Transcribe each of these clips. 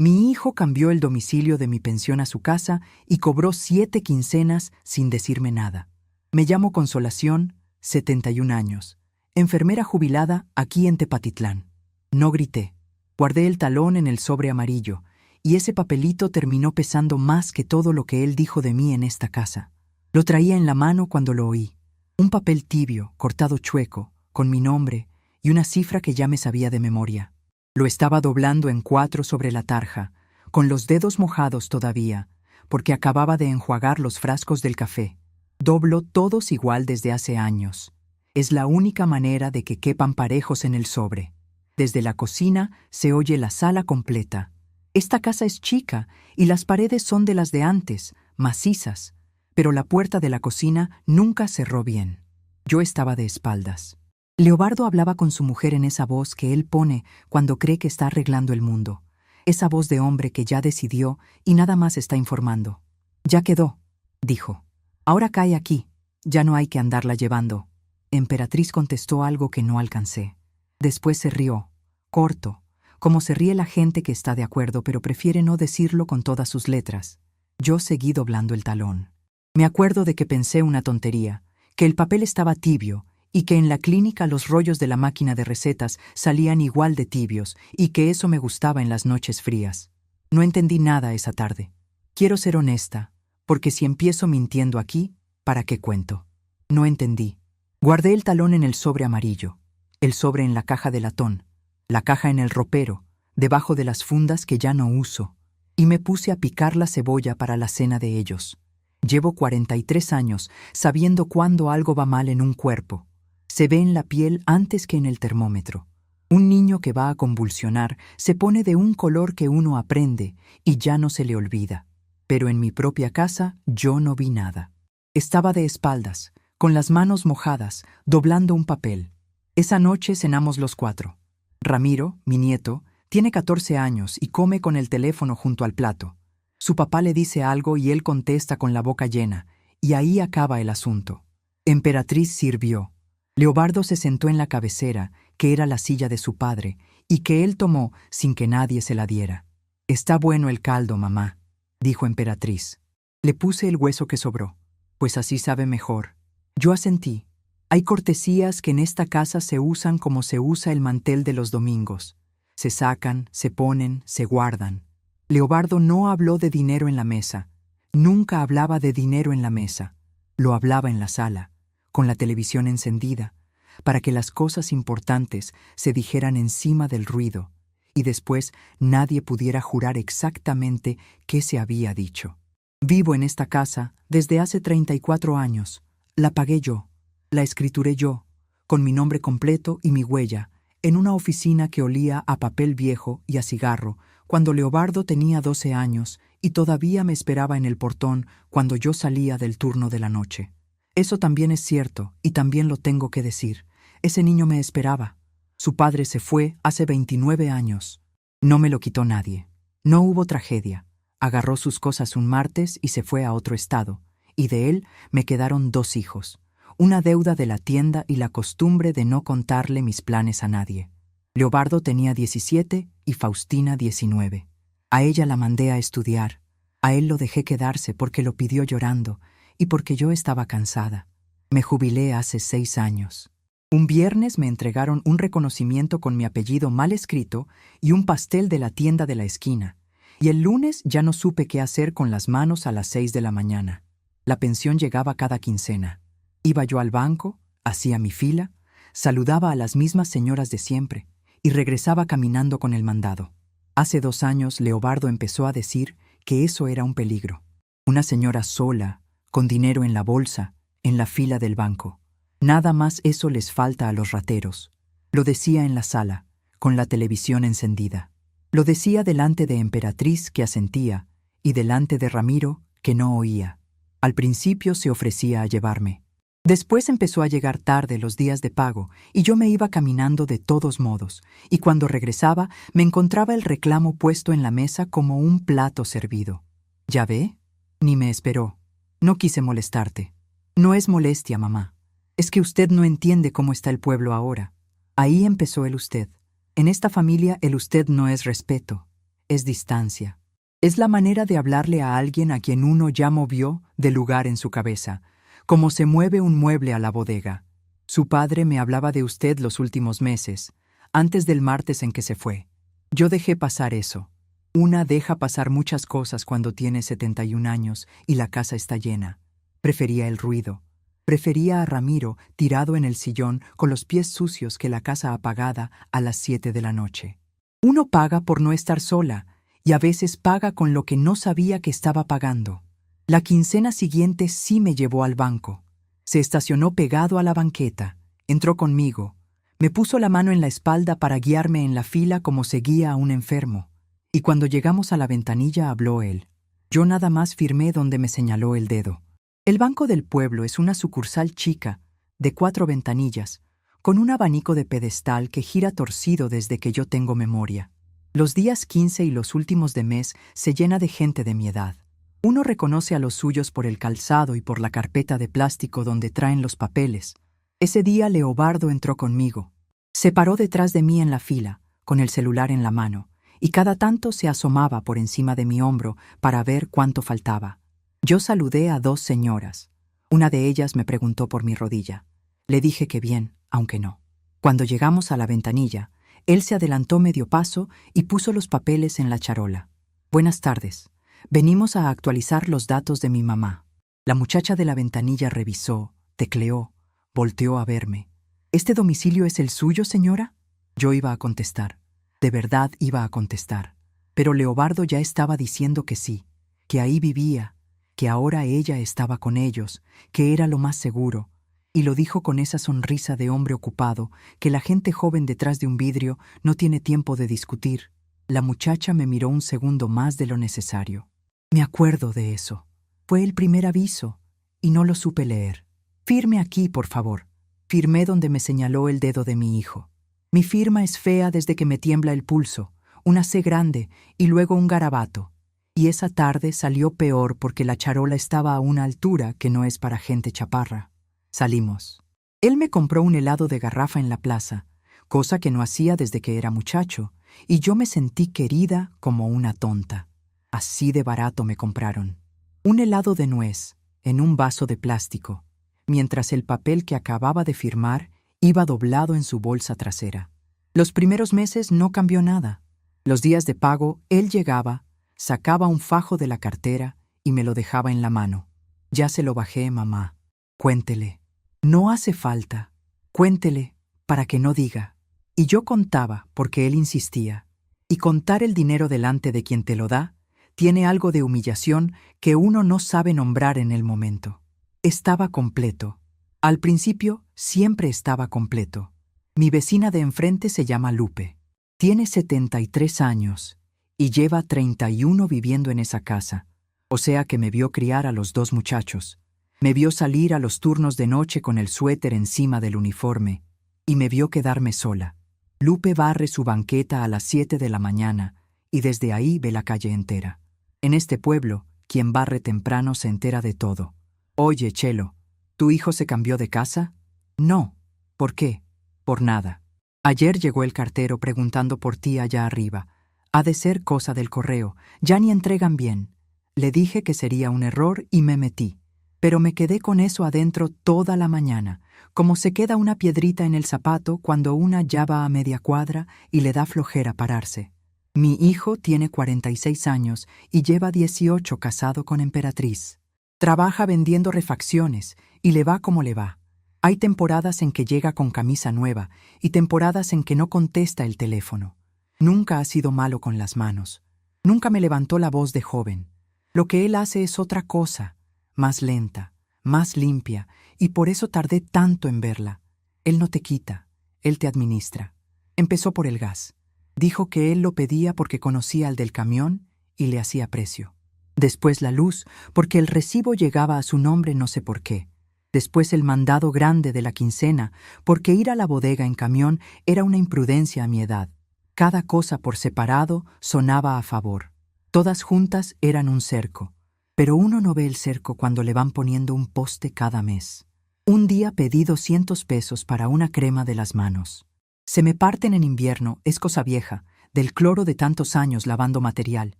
Mi hijo cambió el domicilio de mi pensión a su casa y cobró 7 quincenas sin decirme nada. Me llamo Consolación, 71 años, enfermera jubilada aquí en Tepatitlán. No grité. Guardé el talón en el sobre amarillo, y ese papelito terminó pesando más que todo lo que él dijo de mí en esta casa. Lo traía en la mano cuando lo oí. Un papel tibio, cortado chueco, con mi nombre y una cifra que ya me sabía de memoria. Lo estaba doblando en 4 sobre la tarja, con los dedos mojados todavía, porque acababa de enjuagar los frascos del café. Doblo todos igual desde hace años. Es la única manera de que quepan parejos en el sobre. Desde la cocina se oye la sala completa. Esta casa es chica y las paredes son de las de antes, macizas, pero la puerta de la cocina nunca cerró bien. Yo estaba de espaldas. Leobardo hablaba con su mujer en esa voz que él pone cuando cree que está arreglando el mundo. Esa voz de hombre que ya decidió y nada más está informando. «Ya quedó», dijo. «Ahora cae aquí. Ya no hay que andarla llevando». Emperatriz contestó algo que no alcancé. Después se rió, corto, como se ríe la gente que está de acuerdo pero prefiere no decirlo con todas sus letras. Yo seguí doblando el talón. Me acuerdo de que pensé una tontería, que el papel estaba tibio y que en la clínica los rollos de la máquina de recetas salían igual de tibios y que eso me gustaba en las noches frías. No entendí nada esa tarde. Quiero ser honesta, porque si empiezo mintiendo aquí, ¿para qué cuento? No entendí. Guardé el talón en el sobre amarillo, el sobre en la caja de latón, la caja en el ropero, debajo de las fundas que ya no uso, y me puse a picar la cebolla para la cena de ellos. Llevo 43 años sabiendo cuándo algo va mal en un cuerpo. Se ve en la piel antes que en el termómetro. Un niño que va a convulsionar se pone de un color que uno aprende y ya no se le olvida. Pero en mi propia casa yo no vi nada. Estaba de espaldas, con las manos mojadas, doblando un papel. Esa noche cenamos los 4. Ramiro, mi nieto, tiene 14 años y come con el teléfono junto al plato. Su papá le dice algo y él contesta con la boca llena, y ahí acaba el asunto. Emperatriz sirvió. Leobardo se sentó en la cabecera, que era la silla de su padre, y que él tomó sin que nadie se la diera. «Está bueno el caldo, mamá», dijo Emperatriz. Le puse el hueso que sobró, pues así sabe mejor. Yo asentí. Hay cortesías que en esta casa se usan como se usa el mantel de los domingos. Se sacan, se ponen, se guardan. Leobardo no habló de dinero en la mesa. Nunca hablaba de dinero en la mesa. Lo hablaba en la sala, con la televisión encendida, para que las cosas importantes se dijeran encima del ruido, y después nadie pudiera jurar exactamente qué se había dicho. Vivo en esta casa desde hace 34 años. La pagué yo, la escrituré yo, con mi nombre completo y mi huella, en una oficina que olía a papel viejo y a cigarro, cuando Leobardo tenía 12 años y todavía me esperaba en el portón cuando yo salía del turno de la noche. Eso también es cierto y también lo tengo que decir. Ese niño me esperaba. Su padre se fue hace 29 años. No me lo quitó nadie. No hubo tragedia. Agarró sus cosas un martes y se fue a otro estado, y de él me quedaron 2 hijos, una deuda de la tienda y la costumbre de no contarle mis planes a nadie. Leobardo tenía 17 y Faustina 19. A ella la mandé a estudiar. A él lo dejé quedarse porque lo pidió llorando y porque yo estaba cansada. Me jubilé hace 6 años. Un viernes me entregaron un reconocimiento con mi apellido mal escrito y un pastel de la tienda de la esquina. Y el lunes ya no supe qué hacer con las manos a las 6 de la mañana. La pensión llegaba cada quincena. Iba yo al banco, hacía mi fila, saludaba a las mismas señoras de siempre y regresaba caminando con el mandado. Hace 2 años Leobardo empezó a decir que eso era un peligro. Una señora sola, con dinero en la bolsa, en la fila del banco. Nada más eso les falta a los rateros. Lo decía en la sala, con la televisión encendida. Lo decía delante de Emperatriz, que asentía, y delante de Ramiro, que no oía. Al principio se ofrecía a llevarme. Después empezó a llegar tarde los días de pago, y yo me iba caminando de todos modos, y cuando regresaba me encontraba el reclamo puesto en la mesa como un plato servido. ¿Ya ve? Ni me esperó. No quise molestarte. No es molestia, mamá. Es que usted no entiende cómo está el pueblo ahora. Ahí empezó el usted. En esta familia el usted no es respeto. es distancia. Es la manera de hablarle a alguien a quien uno ya movió de lugar en su cabeza, como se mueve un mueble a la bodega. Su padre me hablaba de usted los últimos meses, antes del martes en que se fue. Yo dejé pasar eso. Una deja pasar muchas cosas cuando tiene 71 años y la casa está llena. Prefería el ruido. Prefería a Ramiro tirado en el sillón con los pies sucios que la casa apagada a las 7 de la noche. Uno paga por no estar sola y a veces paga con lo que no sabía que estaba pagando. La quincena siguiente sí me llevó al banco. Se estacionó pegado a la banqueta, entró conmigo, me puso la mano en la espalda para guiarme en la fila como se guía a un enfermo, y cuando llegamos a la ventanilla habló él. Yo nada más firmé donde me señaló el dedo. El Banco del Pueblo es una sucursal chica, de 4 ventanillas, con un abanico de pedestal que gira torcido desde que yo tengo memoria. Los días 15 y los últimos de mes se llena de gente de mi edad. Uno reconoce a los suyos por el calzado y por la carpeta de plástico donde traen los papeles. Ese día Leobardo entró conmigo. Se paró detrás de mí en la fila, con el celular en la mano, y cada tanto se asomaba por encima de mi hombro para ver cuánto faltaba. Yo saludé a 2 señoras. Una de ellas me preguntó por mi rodilla. Le dije que bien, aunque no. Cuando llegamos a la ventanilla, él se adelantó medio paso y puso los papeles en la charola. Buenas tardes. Venimos a actualizar los datos de mi mamá. La muchacha de la ventanilla revisó, tecleó, volteó a verme. ¿Este domicilio es el suyo, señora? Yo iba a contestar. De verdad iba a contestar. Pero Leobardo ya estaba diciendo que sí, que ahí vivía, que ahora ella estaba con ellos, que era lo más seguro, y lo dijo con esa sonrisa de hombre ocupado que la gente joven detrás de un vidrio no tiene tiempo de discutir. La muchacha me miró un segundo más de lo necesario. Me acuerdo de eso. Fue el primer aviso, y no lo supe leer. Firme aquí, por favor. Firmé donde me señaló el dedo de mi hijo. Mi firma es fea desde que me tiembla el pulso, una C grande y luego un garabato. Y esa tarde salió peor porque la charola estaba a una altura que no es para gente chaparra. Salimos. Él me compró un helado de garrafa en la plaza, cosa que no hacía desde que era muchacho, y yo me sentí querida como una tonta. Así de barato me compraron. Un helado de nuez, en un vaso de plástico, mientras el papel que acababa de firmar iba doblado en su bolsa trasera. Los primeros meses no cambió nada. Los días de pago, él llegaba, sacaba un fajo de la cartera y me lo dejaba en la mano. Ya se lo bajé, mamá. Cuéntele. No hace falta. Cuéntele, para que no diga. Y yo contaba, porque él insistía. Y contar el dinero delante de quien te lo da tiene algo de humillación que uno no sabe nombrar en el momento. Estaba completo. Al principio siempre estaba completo. Mi vecina de enfrente se llama Lupe. Tiene 73 años y lleva 31 viviendo en esa casa, o sea que me vio criar a los 2 muchachos. Me vio salir a los turnos de noche con el suéter encima del uniforme y me vio quedarme sola. Lupe barre su banqueta a las 7 de la mañana y desde ahí ve la calle entera. En este pueblo, quien barre temprano se entera de todo. Oye, Chelo, ¿tu hijo se cambió de casa? No. ¿Por qué? Por nada. Ayer llegó el cartero preguntando por ti allá arriba. Ha de ser cosa del correo, ya ni entregan bien. Le dije que sería un error y me metí. Pero me quedé con eso adentro toda la mañana, como se queda una piedrita en el zapato cuando una ya va a media cuadra y le da flojera pararse. Mi hijo tiene 46 años y lleva 18 casado con Emperatriz. Trabaja vendiendo refacciones y le va como le va. Hay temporadas en que llega con camisa nueva y temporadas en que no contesta el teléfono. Nunca ha sido malo con las manos. Nunca me levantó la voz de joven. Lo que él hace es otra cosa, más lenta, más limpia, y por eso tardé tanto en verla. Él no te quita, él te administra. Empezó por el gas. Dijo que él lo pedía porque conocía al del camión y le hacía precio. Después la luz, porque el recibo llegaba a su nombre no sé por qué. Después el mandado grande de la quincena, porque ir a la bodega en camión era una imprudencia a mi edad. Cada cosa por separado sonaba a favor. Todas juntas eran un cerco. Pero uno no ve el cerco cuando le van poniendo un poste cada mes. Un día pedí 200 pesos para una crema de las manos. Se me parten en invierno, es cosa vieja, del cloro de tantos años lavando material.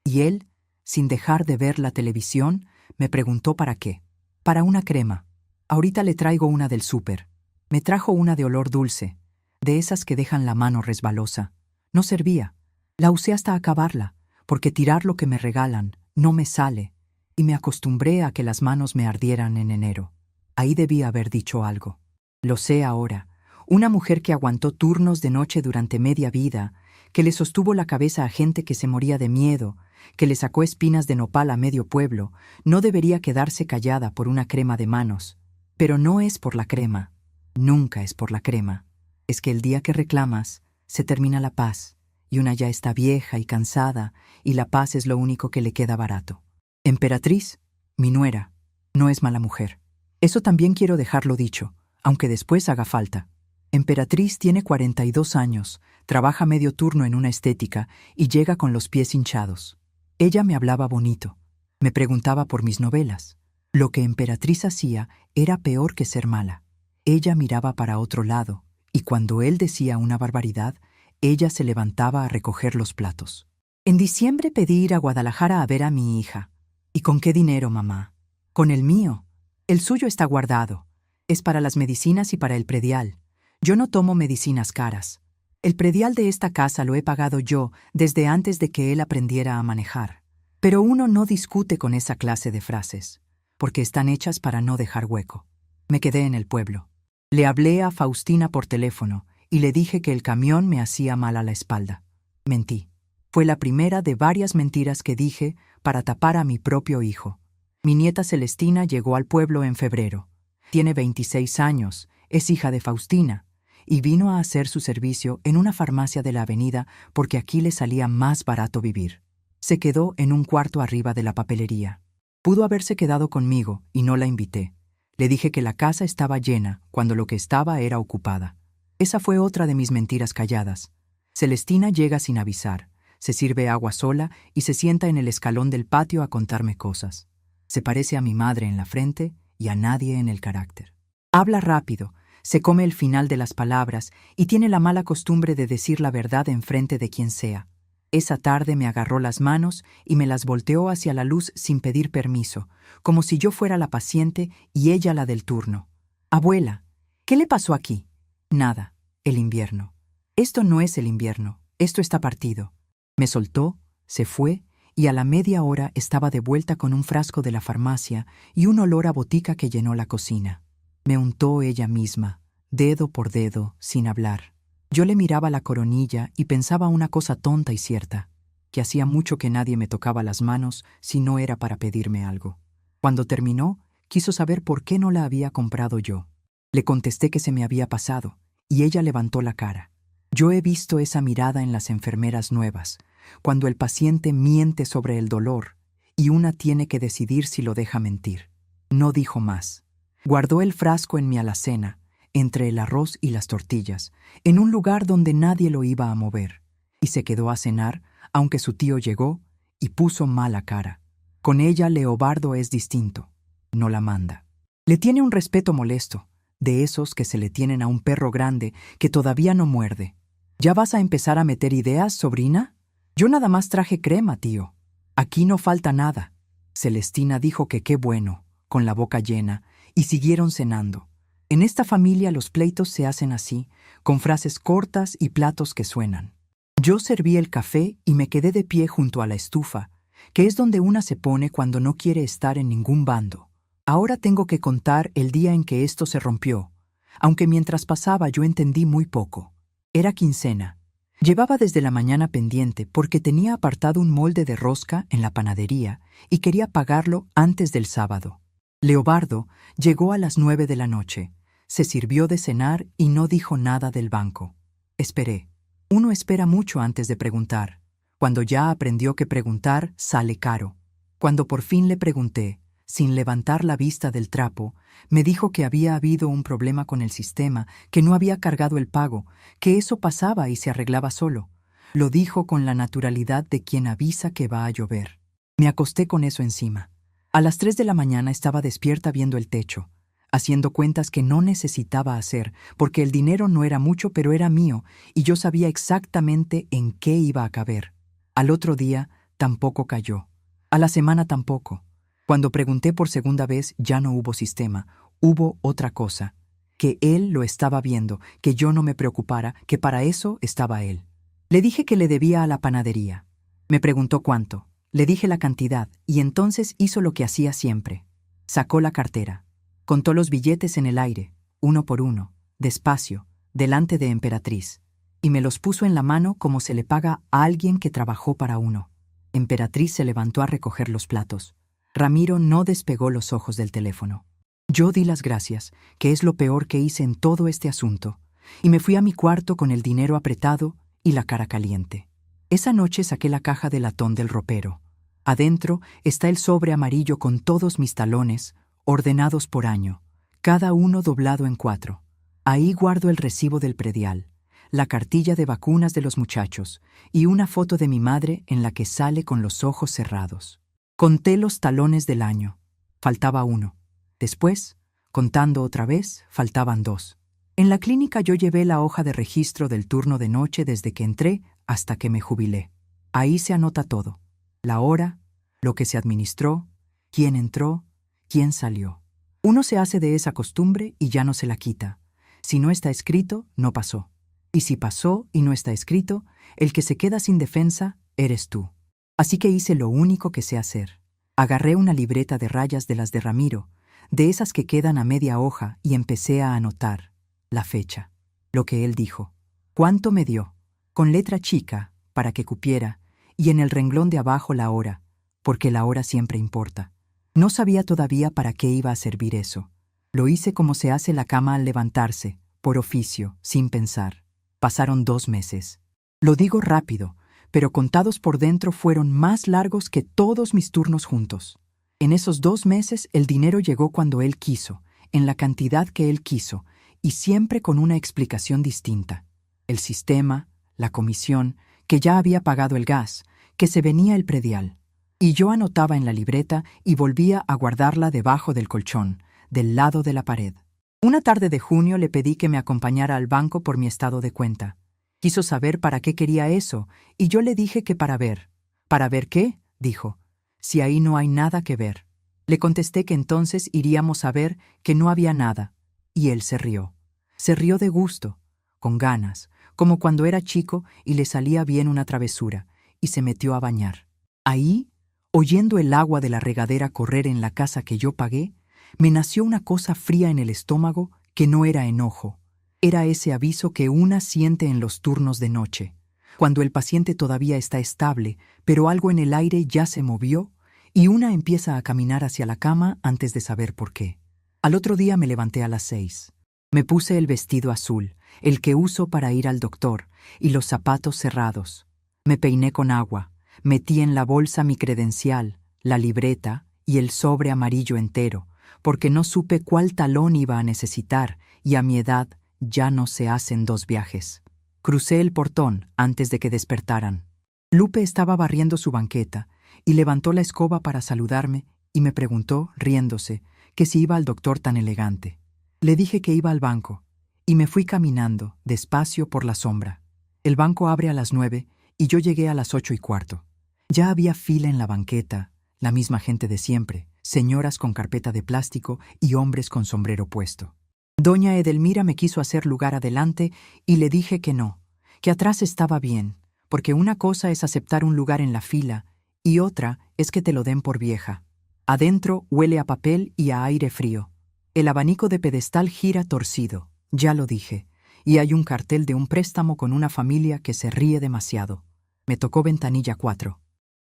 Y él, sin dejar de ver la televisión, me preguntó para qué. Para una crema. Ahorita le traigo una del súper. Me trajo una de olor dulce, de esas que dejan la mano resbalosa. No servía. La usé hasta acabarla, porque tirar lo que me regalan no me sale, y me acostumbré a que las manos me ardieran en enero. Ahí debía haber dicho algo. Lo sé ahora. Una mujer que aguantó turnos de noche durante media vida, que le sostuvo la cabeza a gente que se moría de miedo, que le sacó espinas de nopal a medio pueblo, no debería quedarse callada por una crema de manos. Pero no es por la crema. Nunca es por la crema. Es que el día que reclamas, se termina la paz, y una ya está vieja y cansada, y la paz es lo único que le queda barato. Emperatriz, mi nuera, no es mala mujer. Eso también quiero dejarlo dicho, aunque después haga falta. Emperatriz tiene 42 años, trabaja medio turno en una estética y llega con los pies hinchados. Ella me hablaba bonito, me preguntaba por mis novelas. Lo que Emperatriz hacía era peor que ser mala. Ella miraba para otro lado, y cuando él decía una barbaridad, ella se levantaba a recoger los platos. En diciembre pedí ir a Guadalajara a ver a mi hija. ¿Y con qué dinero, mamá? Con el mío. El suyo está guardado. Es para las medicinas y para el predial. Yo no tomo medicinas caras. El predial de esta casa lo he pagado yo desde antes de que él aprendiera a manejar. Pero uno no discute con esa clase de frases, porque están hechas para no dejar hueco. Me quedé en el pueblo. Le hablé a Faustina por teléfono y le dije que el camión me hacía mal a la espalda. Mentí. Fue la primera de varias mentiras que dije para tapar a mi propio hijo. Mi nieta Celestina llegó al pueblo en febrero. Tiene 26 años, es hija de Faustina, y vino a hacer su servicio en una farmacia de la avenida porque aquí le salía más barato vivir. Se quedó en un cuarto arriba de la papelería. Pudo haberse quedado conmigo y no la invité. Le dije que la casa estaba llena cuando lo que estaba era ocupada. Esa fue otra de mis mentiras calladas. Celestina llega sin avisar, se sirve agua sola y se sienta en el escalón del patio a contarme cosas. Se parece a mi madre en la frente y a nadie en el carácter. Habla rápido, se come el final de las palabras y tiene la mala costumbre de decir la verdad en frente de quien sea. Esa tarde me agarró las manos y me las volteó hacia la luz sin pedir permiso, como si yo fuera la paciente y ella la del turno. Abuela, ¿qué le pasó aquí? Nada, el invierno. Esto no es el invierno, esto está partido. Me soltó, se fue y a la media hora estaba de vuelta con un frasco de la farmacia y un olor a botica que llenó la cocina. Me untó ella misma, dedo por dedo, sin hablar. Yo le miraba la coronilla y pensaba una cosa tonta y cierta, que hacía mucho que nadie me tocaba las manos si no era para pedirme algo. Cuando terminó, quiso saber por qué no la había comprado yo. Le contesté que se me había pasado, y ella levantó la cara. Yo he visto esa mirada en las enfermeras nuevas, cuando el paciente miente sobre el dolor, y una tiene que decidir si lo deja mentir. No dijo más. Guardó el frasco en mi alacena, entre el arroz y las tortillas, en un lugar donde nadie lo iba a mover, y se quedó a cenar, aunque su tío llegó y puso mala cara. Con ella Leobardo es distinto, no la manda. Le tiene un respeto molesto, de esos que se le tienen a un perro grande que todavía no muerde. ¿Ya vas a empezar a meter ideas, sobrina? Yo nada más traje crema, tío. Aquí no falta nada. Celestina dijo que qué bueno, con la boca llena, y siguieron cenando. En esta familia los pleitos se hacen así, con frases cortas y platos que suenan. Yo serví el café y me quedé de pie junto a la estufa, que es donde una se pone cuando no quiere estar en ningún bando. Ahora tengo que contar el día en que esto se rompió, aunque mientras pasaba yo entendí muy poco. Era quincena. Llevaba desde la mañana pendiente porque tenía apartado un molde de rosca en la panadería y quería pagarlo antes del sábado. Leobardo llegó a las 9 de la noche, se sirvió de cenar y no dijo nada del banco. Esperé. Uno espera mucho antes de preguntar. Cuando ya aprendió que preguntar sale caro. Cuando por fin le pregunté, sin levantar la vista del trapo, me dijo que había habido un problema con el sistema, que no había cargado el pago, que eso pasaba y se arreglaba solo. Lo dijo con la naturalidad de quien avisa que va a llover. Me acosté con eso encima. A las 3 de la mañana estaba despierta viendo el techo. haciendo cuentas que no necesitaba hacer, porque el dinero no era mucho, pero era mío, y yo sabía exactamente en qué iba a caber. Al otro día, tampoco cayó. A la semana tampoco. Cuando pregunté por segunda vez, ya no hubo sistema, hubo otra cosa. Que él lo estaba viendo, que yo no me preocupara, que para eso estaba él. Le dije que le debía a la panadería. Me preguntó cuánto. Le dije la cantidad, y entonces hizo lo que hacía siempre. Sacó la cartera. Contó los billetes en el aire, uno por uno, despacio, delante de Emperatriz, y me los puso en la mano como se le paga a alguien que trabajó para uno. Emperatriz se levantó a recoger los platos. Ramiro no despegó los ojos del teléfono. Yo di las gracias, que es lo peor que hice en todo este asunto, y me fui a mi cuarto con el dinero apretado y la cara caliente. Esa noche saqué la caja de latón del ropero. Adentro está el sobre amarillo con todos mis talones, ordenados por año, cada uno doblado en 4. Ahí guardo el recibo del predial, la cartilla de vacunas de los muchachos y una foto de mi madre en la que sale con los ojos cerrados. Conté los talones del año. Faltaba uno. Después, contando otra vez, faltaban 2. En la clínica yo llevé la hoja de registro del turno de noche desde que entré hasta que me jubilé. Ahí se anota todo. La hora, lo que se administró, quién entró, quién salió. Uno se hace de esa costumbre y ya no se la quita. Si no está escrito, no pasó. Y si pasó y no está escrito, el que se queda sin defensa eres tú. Así que hice lo único que sé hacer. Agarré una libreta de rayas de las de Ramiro, de esas que quedan a media hoja, y empecé a anotar la fecha, lo que él dijo, cuánto me dio, con letra chica, para que cupiera, y en el renglón de abajo la hora, porque la hora siempre importa. No sabía todavía para qué iba a servir eso. Lo hice como se hace la cama al levantarse, por oficio, sin pensar. Pasaron 2 meses. Lo digo rápido, pero contados por dentro fueron más largos que todos mis turnos juntos. En esos 2 meses el dinero llegó cuando él quiso, en la cantidad que él quiso, y siempre con una explicación distinta. El sistema, la comisión, que ya había pagado el gas, que se venía el predial. Y yo anotaba en la libreta y volvía a guardarla debajo del colchón, del lado de la pared. Una tarde de junio le pedí que me acompañara al banco por mi estado de cuenta. Quiso saber para qué quería eso, y yo le dije que para ver. ¿Para ver qué?, dijo. Si ahí no hay nada que ver. Le contesté que entonces iríamos a ver que no había nada, y él se rió. Se rió de gusto, con ganas, como cuando era chico y le salía bien una travesura, y se metió a bañar. Ahí, oyendo el agua de la regadera correr en la casa que yo pagué, me nació una cosa fría en el estómago que no era enojo. Era ese aviso que una siente en los turnos de noche, cuando el paciente todavía está estable, pero algo en el aire ya se movió y una empieza a caminar hacia la cama antes de saber por qué. Al otro día me levanté a las 6. Me puse el vestido azul, el que uso para ir al doctor, y los zapatos cerrados. Me peiné con agua, metí en la bolsa mi credencial, la libreta y el sobre amarillo entero, porque no supe cuál talón iba a necesitar, y a mi edad ya no se hacen 2 viajes. Crucé el portón antes de que despertaran. Lupe estaba barriendo su banqueta, y levantó la escoba para saludarme, y me preguntó, riéndose, que si iba al doctor tan elegante. Le dije que iba al banco, y me fui caminando, despacio por la sombra. El banco abre a las 9, y yo llegué a las 8:15. Ya había fila en la banqueta, la misma gente de siempre, señoras con carpeta de plástico y hombres con sombrero puesto. Doña Edelmira me quiso hacer lugar adelante y le dije que no, que atrás estaba bien, porque una cosa es aceptar un lugar en la fila y otra es que te lo den por vieja. Adentro huele a papel y a aire frío. El abanico de pedestal gira torcido, ya lo dije, y hay un cartel de un préstamo con una familia que se ríe demasiado. Me tocó ventanilla 4.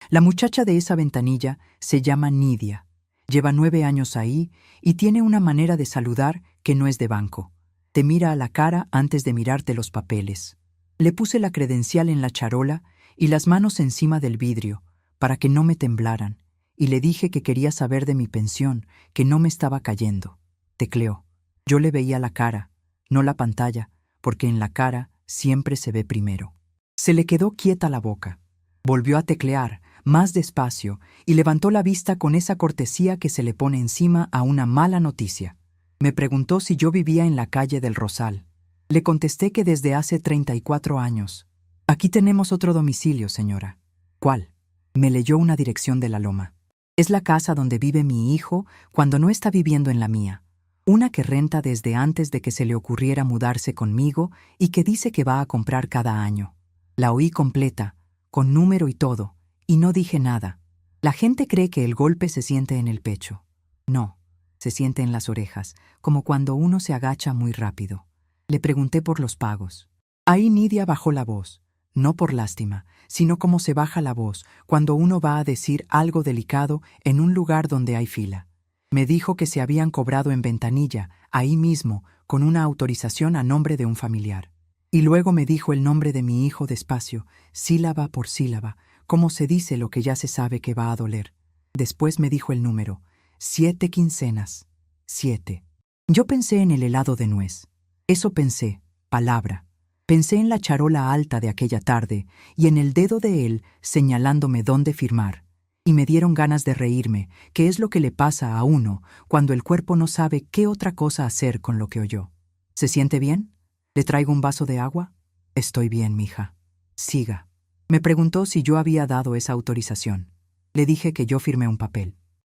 La muchacha de esa ventanilla se llama Nidia. Lleva 9 años ahí y tiene una manera de saludar que no es de banco. Te mira a la cara antes de mirarte los papeles. Le puse la credencial en la charola y las manos encima del vidrio, para que no me temblaran, y le dije que quería saber de mi pensión, que no me estaba cayendo. Tecleó. Yo le veía la cara, no la pantalla, porque en la cara siempre se ve primero. Se le quedó quieta la boca. Volvió a teclear, más despacio, y levantó la vista con esa cortesía que se le pone encima a una mala noticia. Me preguntó si yo vivía en la calle del Rosal. Le contesté que desde hace 34 años. Aquí tenemos otro domicilio, señora. ¿Cuál? Me leyó una dirección de la loma. Es la casa donde vive mi hijo cuando no está viviendo en la mía. Una que renta desde antes de que se le ocurriera mudarse conmigo y que dice que va a comprar cada año. La oí completa, con número y todo, y no dije nada. La gente cree que el golpe se siente en el pecho. No, se siente en las orejas, como cuando uno se agacha muy rápido. Le pregunté por los pagos. Ahí Nidia bajó la voz, no por lástima, sino como se baja la voz cuando uno va a decir algo delicado en un lugar donde hay fila. Me dijo que se habían cobrado en ventanilla, ahí mismo, con una autorización a nombre de un familiar. Y luego me dijo el nombre de mi hijo despacio, sílaba por sílaba, como se dice lo que ya se sabe que va a doler. Después me dijo el número, 7 quincenas, 7. Yo pensé en el helado de nuez. Eso pensé, palabra. Pensé en la charola alta de aquella tarde y en el dedo de él señalándome dónde firmar. Y me dieron ganas de reírme, que es lo que le pasa a uno cuando el cuerpo no sabe qué otra cosa hacer con lo que oyó. ¿Se siente bien? ¿Le traigo un vaso de agua? Estoy bien, mija. Siga. Me preguntó si yo había dado esa autorización. Le dije que yo firmé un papel.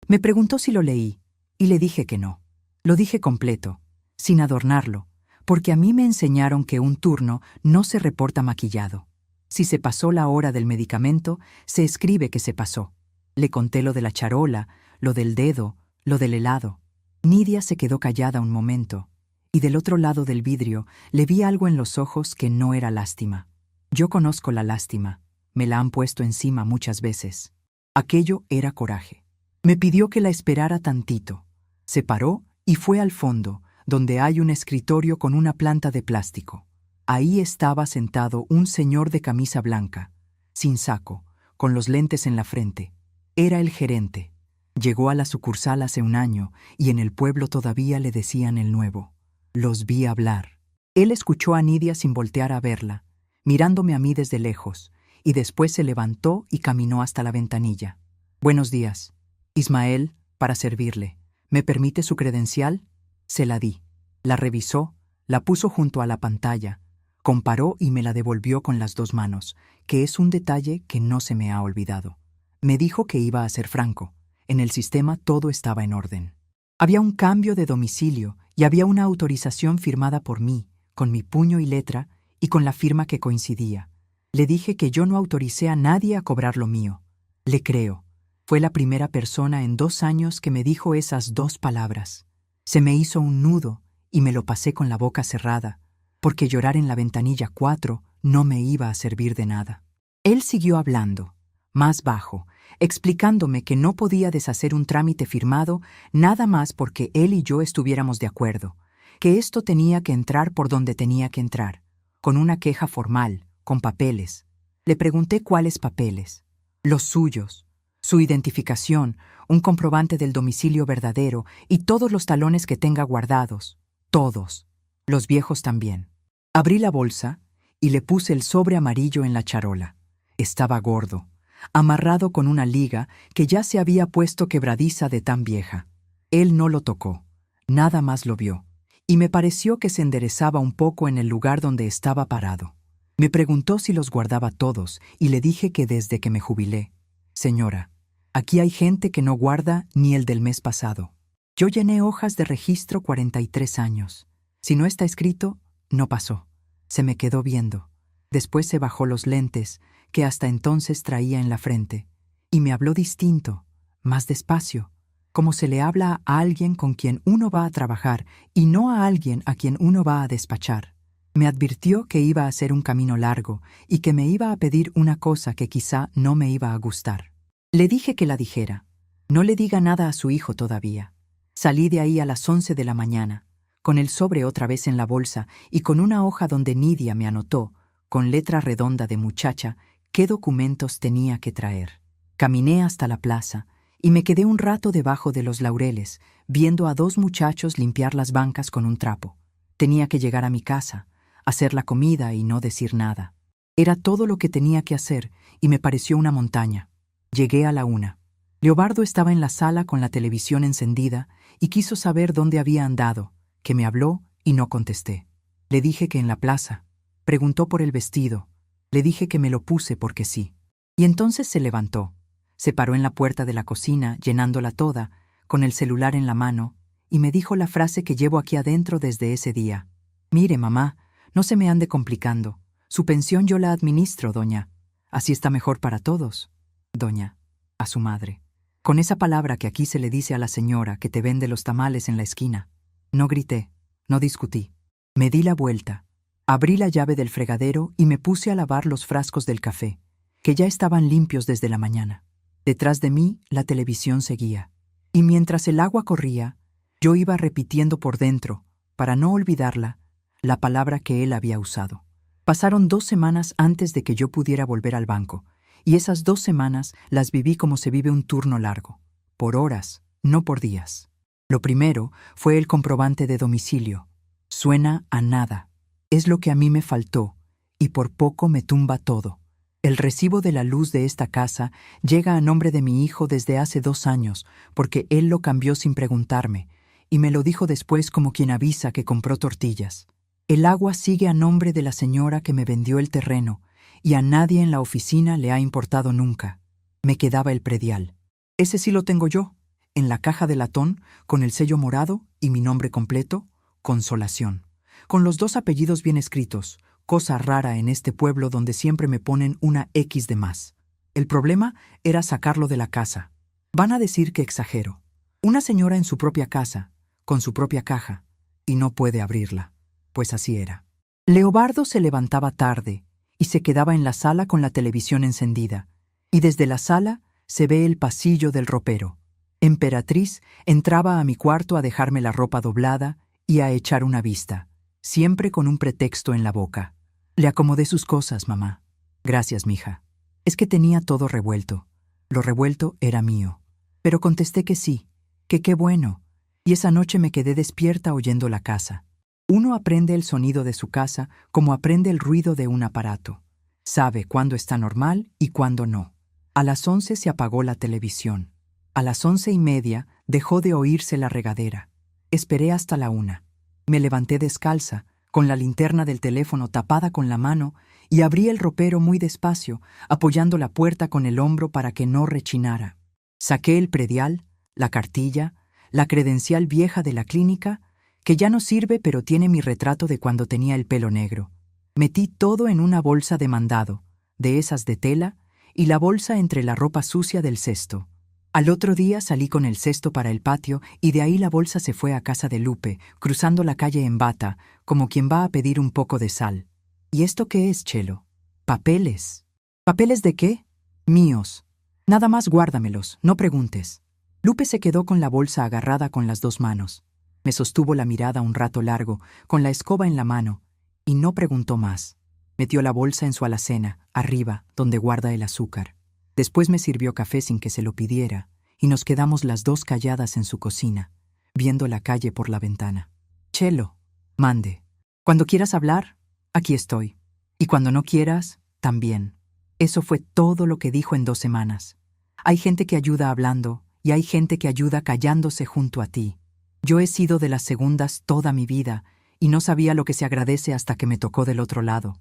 Me preguntó si lo leí, y le dije que no. Lo dije completo, sin adornarlo, porque a mí me enseñaron que un turno no se reporta maquillado. Si se pasó la hora del medicamento, se escribe que se pasó. Le conté lo de la charola, lo del dedo, lo del helado. Nidia se quedó callada un momento, y del otro lado del vidrio le vi algo en los ojos que no era lástima. Yo conozco la lástima, me la han puesto encima muchas veces. Aquello era coraje. Me pidió que la esperara tantito. Se paró y fue al fondo, donde hay un escritorio con una planta de plástico. Ahí estaba sentado un señor de camisa blanca, sin saco, con los lentes en la frente. Era el gerente. Llegó a la sucursal hace un año y en el pueblo todavía le decían el nuevo. Los vi hablar. Él escuchó a Nidia sin voltear a verla, mirándome a mí desde lejos, y después se levantó y caminó hasta la ventanilla. Buenos días. Ismael, para servirle. ¿Me permite su credencial? Se la di. La revisó, la puso junto a la pantalla, comparó y me la devolvió con las 2 manos, que es un detalle que no se me ha olvidado. Me dijo que iba a ser franco. En el sistema todo estaba en orden. Había un cambio de domicilio y había una autorización firmada por mí, con mi puño y letra y con la firma que coincidía. Le dije que yo no autoricé a nadie a cobrar lo mío. Le creo. Fue la primera persona en 2 años que me dijo esas 2 palabras. Se me hizo un nudo y me lo pasé con la boca cerrada, porque llorar en la ventanilla 4 no me iba a servir de nada. Él siguió hablando, más bajo, explicándome que no podía deshacer un trámite firmado nada más porque él y yo estuviéramos de acuerdo, que esto tenía que entrar por donde tenía que entrar, con una queja formal, con papeles. Le pregunté cuáles papeles. Los suyos, su identificación, un comprobante del domicilio verdadero y todos los talones que tenga guardados. Todos. Los viejos también. Abrí la bolsa y le puse el sobre amarillo en la charola. Estaba gordo, amarrado con una liga que ya se había puesto quebradiza de tan vieja. Él no lo tocó, nada más lo vio, y me pareció que se enderezaba un poco en el lugar donde estaba parado. Me preguntó si los guardaba todos y le dije que desde que me jubilé. Señora, aquí hay gente que no guarda ni el del mes pasado. Yo llené hojas de registro 43 años. Si no está escrito, no pasó. Se me quedó viendo. Después se bajó los lentes, que hasta entonces traía en la frente, y me habló distinto, más despacio, como se le habla a alguien con quien uno va a trabajar y no a alguien a quien uno va a despachar. Me advirtió que iba a ser un camino largo y que me iba a pedir una cosa que quizá no me iba a gustar. Le dije que la dijera. No le diga nada a su hijo todavía. Salí de ahí a las 11 de la mañana, con el sobre otra vez en la bolsa y con una hoja donde Nidia me anotó, con letra redonda de muchacha, qué documentos tenía que traer. Caminé hasta la plaza y me quedé un rato debajo de los laureles, viendo a 2 muchachos limpiar las bancas con un trapo. Tenía que llegar a mi casa, hacer la comida y no decir nada. Era todo lo que tenía que hacer y me pareció una montaña. Llegué a la 1. Leobardo estaba en la sala con la televisión encendida y quiso saber dónde había andado, que me habló y no contesté. Le dije que en la plaza. Preguntó por el vestido. Le dije que me lo puse porque sí. Y entonces se levantó. Se paró en la puerta de la cocina, llenándola toda, con el celular en la mano, y me dijo la frase que llevo aquí adentro desde ese día. Mire, mamá, no se me ande complicando. Su pensión yo la administro, doña. Así está mejor para todos. Doña, a su madre. Con esa palabra que aquí se le dice a la señora que te vende los tamales en la esquina. No grité, no discutí. Me di la vuelta. Abrí la llave del fregadero y me puse a lavar los frascos del café, que ya estaban limpios desde la mañana. Detrás de mí, la televisión seguía. Y mientras el agua corría, yo iba repitiendo por dentro, para no olvidarla, la palabra que él había usado. Pasaron 2 semanas antes de que yo pudiera volver al banco, y esas 2 semanas las viví como se vive un turno largo, por horas, no por días. Lo primero fue el comprobante de domicilio. Suena a nada. Es lo que a mí me faltó, y por poco me tumba todo. El recibo de la luz de esta casa llega a nombre de mi hijo desde hace 2 años, porque él lo cambió sin preguntarme, y me lo dijo después como quien avisa que compró tortillas. El agua sigue a nombre de la señora que me vendió el terreno, y a nadie en la oficina le ha importado nunca. Me quedaba el predial. Ese sí lo tengo yo, en la caja de latón, con el sello morado y mi nombre completo, Consolación. Con los 2 apellidos bien escritos, cosa rara en este pueblo donde siempre me ponen una X de más. El problema era sacarlo de la casa. Van a decir que exagero. Una señora en su propia casa, con su propia caja, y no puede abrirla. Pues así era. Leobardo se levantaba tarde y se quedaba en la sala con la televisión encendida, y desde la sala se ve el pasillo del ropero. Emperatriz entraba a mi cuarto a dejarme la ropa doblada y a echar una vista, siempre con un pretexto en la boca. Le acomodé sus cosas, mamá. Gracias, mija. Es que tenía todo revuelto. Lo revuelto era mío. Pero contesté que sí, que qué bueno, y esa noche me quedé despierta oyendo la casa. Uno aprende el sonido de su casa como aprende el ruido de un aparato. Sabe cuándo está normal y cuándo no. A las 11 se apagó la televisión. A las 11:30 dejó de oírse la regadera. Esperé hasta la 1. Me levanté descalza, con la linterna del teléfono tapada con la mano, y abrí el ropero muy despacio, apoyando la puerta con el hombro para que no rechinara. Saqué el predial, la cartilla, la credencial vieja de la clínica, que ya no sirve pero tiene mi retrato de cuando tenía el pelo negro. Metí todo en una bolsa de mandado, de esas de tela, y la bolsa entre la ropa sucia del cesto. Al otro día salí con el cesto para el patio y de ahí la bolsa se fue a casa de Lupe, cruzando la calle en bata, como quien va a pedir un poco de sal. ¿Y esto qué es, Chelo? Papeles. ¿Papeles de qué? Míos. Nada más guárdamelos, no preguntes. Lupe se quedó con la bolsa agarrada con las 2 manos. Me sostuvo la mirada un rato largo, con la escoba en la mano, y no preguntó más. Metió la bolsa en su alacena, arriba, donde guarda el azúcar. Después me sirvió café sin que se lo pidiera, y nos quedamos las 2 calladas en su cocina, viendo la calle por la ventana. Chelo, mande. Cuando quieras hablar, aquí estoy. Y cuando no quieras, también. Eso fue todo lo que dijo en 2 semanas. Hay gente que ayuda hablando, y hay gente que ayuda callándose junto a ti. Yo he sido de las segundas toda mi vida, y no sabía lo que se agradece hasta que me tocó del otro lado.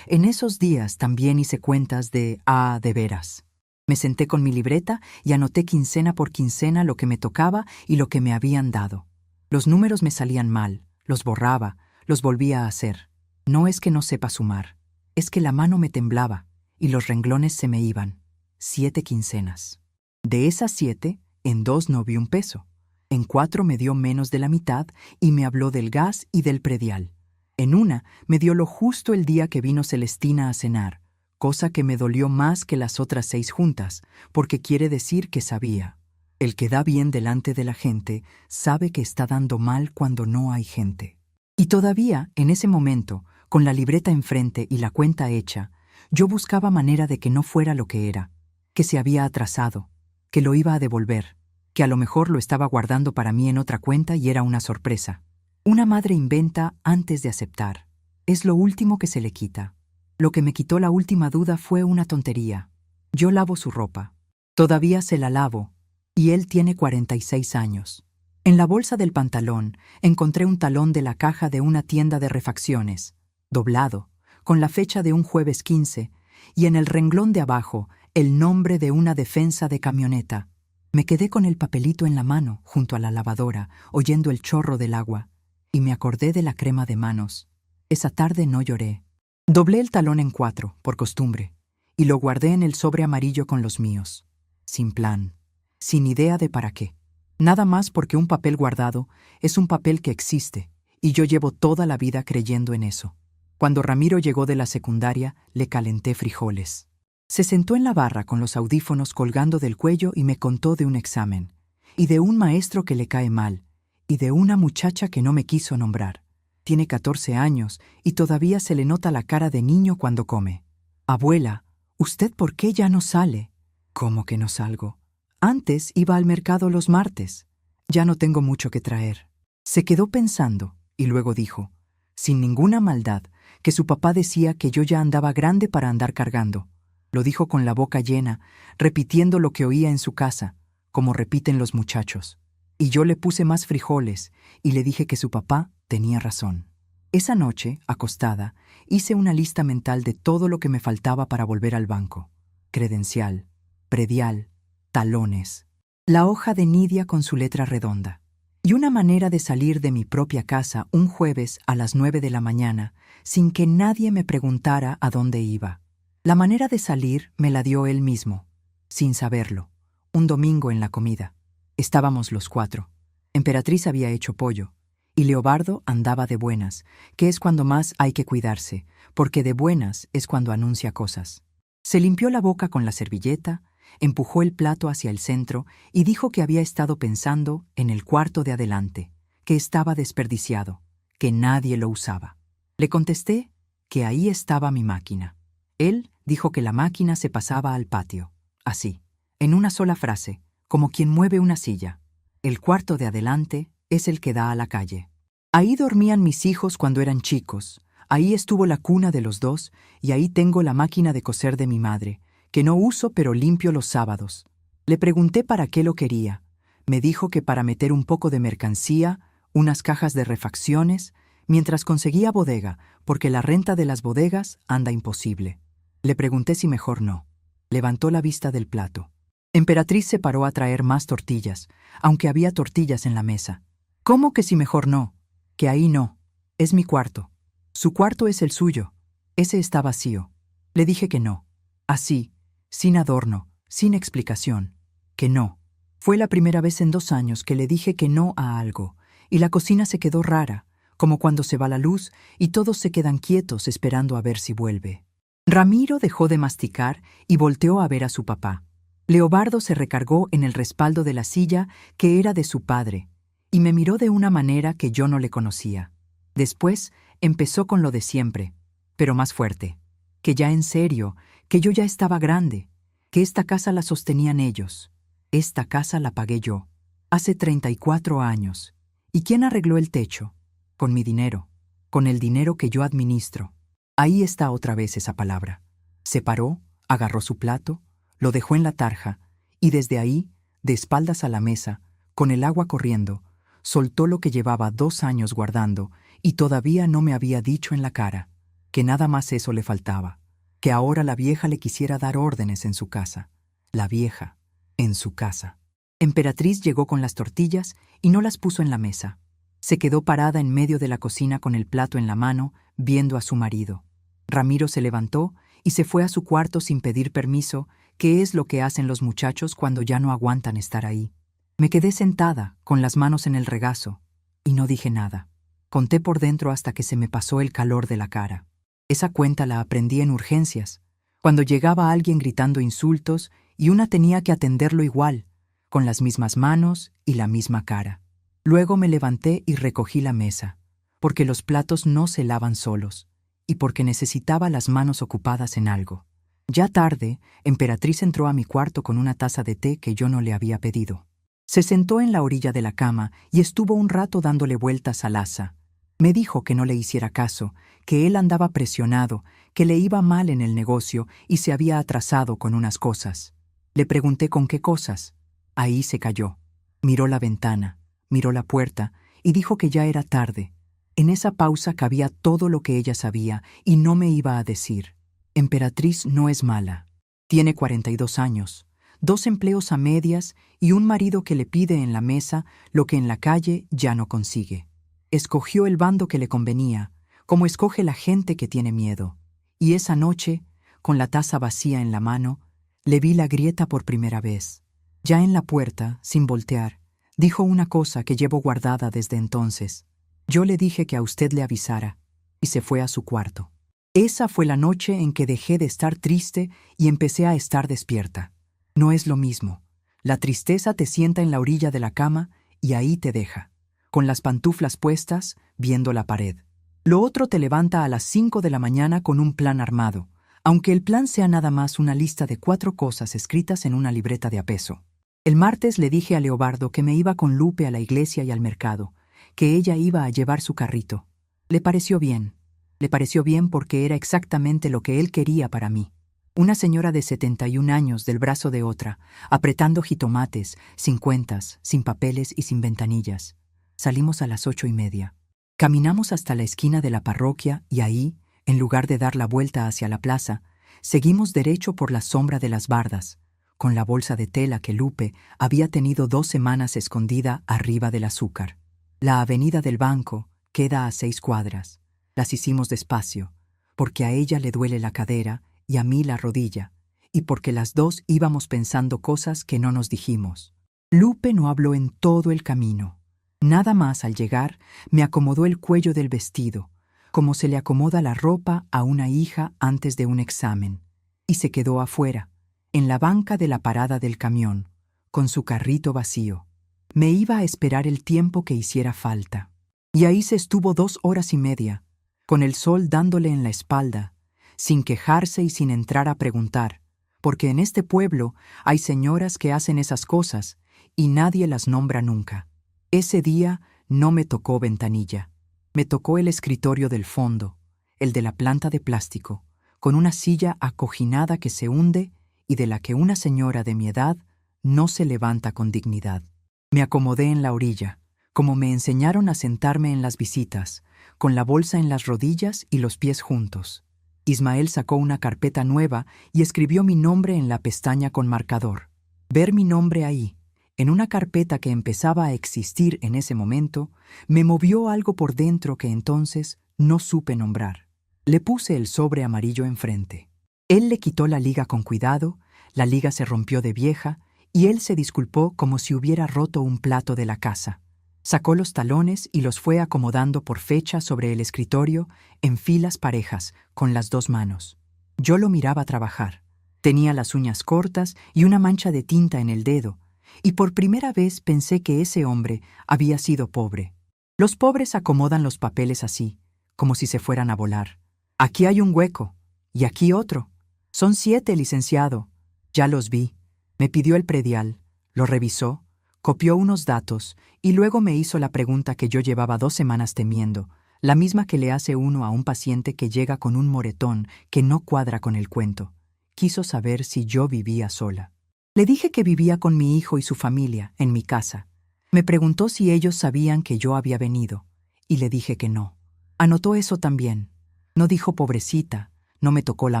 En esos días también hice cuentas de de veras. Me senté con mi libreta y anoté quincena por quincena lo que me tocaba y lo que me habían dado. Los números me salían mal, los borraba, los volvía a hacer. No es que no sepa sumar, es que la mano me temblaba y los renglones se me iban. 7 quincenas. De esas 7, en 2 no vi un peso. En 4 me dio menos de la mitad y me habló del gas y del predial. En una me dio lo justo el día que vino Celestina a cenar, cosa que me dolió más que las otras 6 juntas, porque quiere decir que sabía. El que da bien delante de la gente sabe que está dando mal cuando no hay gente. Y todavía, en ese momento, con la libreta enfrente y la cuenta hecha, yo buscaba manera de que no fuera lo que era, que se había atrasado, que lo iba a devolver, que a lo mejor lo estaba guardando para mí en otra cuenta y era una sorpresa. Una madre inventa antes de aceptar. Es lo último que se le quita. Lo que me quitó la última duda fue una tontería. Yo lavo su ropa. Todavía se la lavo, y él tiene 46 años. En la bolsa del pantalón encontré un talón de la caja de una tienda de refacciones, doblado, con la fecha de un jueves 15, y en el renglón de abajo el nombre de una defensa de camioneta. Me quedé con el papelito en la mano, junto a la lavadora, oyendo el chorro del agua, y me acordé de la crema de manos. Esa tarde no lloré. Doblé el talón en 4, por costumbre, y lo guardé en el sobre amarillo con los míos. Sin plan, sin idea de para qué. Nada más porque un papel guardado es un papel que existe, y yo llevo toda la vida creyendo en eso. Cuando Ramiro llegó de la secundaria, le calenté frijoles. Se sentó en la barra con los audífonos colgando del cuello y me contó de un examen, y de un maestro que le cae mal, y de una muchacha que no me quiso nombrar. Tiene 14 años y todavía se le nota la cara de niño cuando come. Abuela, ¿usted por qué ya no sale? ¿Cómo que no salgo? Antes iba al mercado los martes. Ya no tengo mucho que traer. Se quedó pensando y luego dijo, sin ninguna maldad, que su papá decía que yo ya andaba grande para andar cargando. Lo dijo con la boca llena, repitiendo lo que oía en su casa, como repiten los muchachos. Y yo le puse más frijoles y le dije que su papá tenía razón. Esa noche, acostada, hice una lista mental de todo lo que me faltaba para volver al banco. Credencial, predial, talones, la hoja de Nidia con su letra redonda. Y una manera de salir de mi propia casa un jueves a las 9 de la mañana sin que nadie me preguntara a dónde iba. La manera de salir me la dio él mismo, sin saberlo, un domingo en la comida. Estábamos los 4. Emperatriz había hecho pollo, y Leobardo andaba de buenas, que es cuando más hay que cuidarse, porque de buenas es cuando anuncia cosas. Se limpió la boca con la servilleta, empujó el plato hacia el centro y dijo que había estado pensando en el cuarto de adelante, que estaba desperdiciado, que nadie lo usaba. Le contesté que ahí estaba mi máquina. Él dijo que la máquina se pasaba al patio, así, en una sola frase, como quien mueve una silla. El cuarto de adelante es el que da a la calle. Ahí dormían mis hijos cuando eran chicos, ahí estuvo la cuna de los 2 y ahí tengo la máquina de coser de mi madre, que no uso pero limpio los sábados. Le pregunté para qué lo quería. Me dijo que para meter un poco de mercancía, unas cajas de refacciones, mientras conseguía bodega, porque la renta de las bodegas anda imposible. Le pregunté si mejor no. Levantó la vista del plato. Emperatriz se paró a traer más tortillas, aunque había tortillas en la mesa. ¿Cómo que si mejor no? Que ahí no. Es mi cuarto. Su cuarto es el suyo. Ese está vacío. Le dije que no. Así, sin adorno, sin explicación. Que no. Fue la primera vez en 2 años que le dije que no a algo, y la cocina se quedó rara, como cuando se va la luz y todos se quedan quietos esperando a ver si vuelve. Ramiro dejó de masticar y volteó a ver a su papá. Leobardo se recargó en el respaldo de la silla que era de su padre, y me miró de una manera que yo no le conocía. Después empezó con lo de siempre, pero más fuerte. Que ya en serio, que yo ya estaba grande, que esta casa la sostenían ellos. Esta casa la pagué yo, hace 34 años. ¿Y quién arregló el techo? Con mi dinero, con el dinero que yo administro. Ahí está otra vez esa palabra. Se paró, agarró su plato, lo dejó en la tarja, y desde ahí, de espaldas a la mesa, con el agua corriendo, soltó lo que llevaba 2 años guardando y todavía no me había dicho en la cara, que nada más eso le faltaba, que ahora la vieja le quisiera dar órdenes en su casa. La vieja, en su casa. Emperatriz llegó con las tortillas y no las puso en la mesa. Se quedó parada en medio de la cocina con el plato en la mano, viendo a su marido. Ramiro se levantó y se fue a su cuarto sin pedir permiso, que es lo que hacen los muchachos cuando ya no aguantan estar ahí. Me quedé sentada, con las manos en el regazo, y no dije nada. Conté por dentro hasta que se me pasó el calor de la cara. Esa cuenta la aprendí en urgencias, cuando llegaba alguien gritando insultos y una tenía que atenderlo igual, con las mismas manos y la misma cara. Luego me levanté y recogí la mesa, porque los platos no se lavan solos, y porque necesitaba las manos ocupadas en algo. Ya tarde, Emperatriz entró a mi cuarto con una taza de té que yo no le había pedido. Se sentó en la orilla de la cama y estuvo un rato dándole vueltas al asa. Me dijo que no le hiciera caso, que él andaba presionado, que le iba mal en el negocio y se había atrasado con unas cosas. Le pregunté con qué cosas. Ahí se calló. Miró la ventana, miró la puerta y dijo que ya era tarde. En esa pausa cabía todo lo que ella sabía y no me iba a decir. Emperatriz no es mala. Tiene 42 años, 2 empleos a medias y un marido que le pide en la mesa lo que en la calle ya no consigue. Escogió el bando que le convenía, como escoge la gente que tiene miedo. Y esa noche, con la taza vacía en la mano, le vi la grieta por primera vez. Ya en la puerta, sin voltear, dijo una cosa que llevo guardada desde entonces. Yo le dije que a usted le avisara, y se fue a su cuarto. Esa fue la noche en que dejé de estar triste y empecé a estar despierta. No es lo mismo. La tristeza te sienta en la orilla de la cama y ahí te deja, con las pantuflas puestas, viendo la pared. Lo otro te levanta a las 5 de la mañana con un plan armado, aunque el plan sea nada más una lista de 4 cosas escritas en una libreta de a peso. El martes le dije a Leobardo que me iba con Lupe a la iglesia y al mercado, que ella iba a llevar su carrito. Le pareció bien. Le pareció bien porque era exactamente lo que él quería para mí. Una señora de 71 años del brazo de otra, apretando jitomates, sin cuentas, sin papeles y sin ventanillas. Salimos a las 8:30. Caminamos hasta la esquina de la parroquia y ahí, en lugar de dar la vuelta hacia la plaza, seguimos derecho por la sombra de las bardas, con la bolsa de tela que Lupe había tenido 2 semanas escondida arriba del azúcar. La avenida del banco queda a 6 cuadras. Las hicimos despacio, porque a ella le duele la cadera y a mí la rodilla, y porque las dos íbamos pensando cosas que no nos dijimos. Lupe no habló en todo el camino. Nada más al llegar, me acomodó el cuello del vestido, como se le acomoda la ropa a una hija antes de un examen, y se quedó afuera, en la banca de la parada del camión, con su carrito vacío. Me iba a esperar el tiempo que hiciera falta. Y ahí se estuvo 2 horas y media, con el sol dándole en la espalda, sin quejarse y sin entrar a preguntar, porque en este pueblo hay señoras que hacen esas cosas y nadie las nombra nunca. Ese día no me tocó ventanilla. Me tocó el escritorio del fondo, el de la planta de plástico, con una silla acoginada que se hunde y de la que una señora de mi edad no se levanta con dignidad. Me acomodé en la orilla, como me enseñaron a sentarme en las visitas, con la bolsa en las rodillas y los pies juntos. Ismael sacó una carpeta nueva y escribió mi nombre en la pestaña con marcador. Ver mi nombre ahí, en una carpeta que empezaba a existir en ese momento, me movió algo por dentro que entonces no supe nombrar. Le puse el sobre amarillo enfrente. Él le quitó la liga con cuidado, la liga se rompió de vieja y él se disculpó como si hubiera roto un plato de la casa. Sacó los talones y los fue acomodando por fecha sobre el escritorio en filas parejas, con las 2 manos. Yo lo miraba trabajar. Tenía las uñas cortas y una mancha de tinta en el dedo, y por primera vez pensé que ese hombre había sido pobre. Los pobres acomodan los papeles así, como si se fueran a volar. Aquí hay un hueco, y aquí otro. Son 7, licenciado. Ya los vi. Me pidió el predial, lo revisó, copió unos datos y luego me hizo la pregunta que yo llevaba 2 semanas temiendo, la misma que le hace uno a un paciente que llega con un moretón que no cuadra con el cuento. Quiso saber si yo vivía sola. Le dije que vivía con mi hijo y su familia, en mi casa. Me preguntó si ellos sabían que yo había venido, y le dije que no. Anotó eso también. No dijo pobrecita, no me tocó la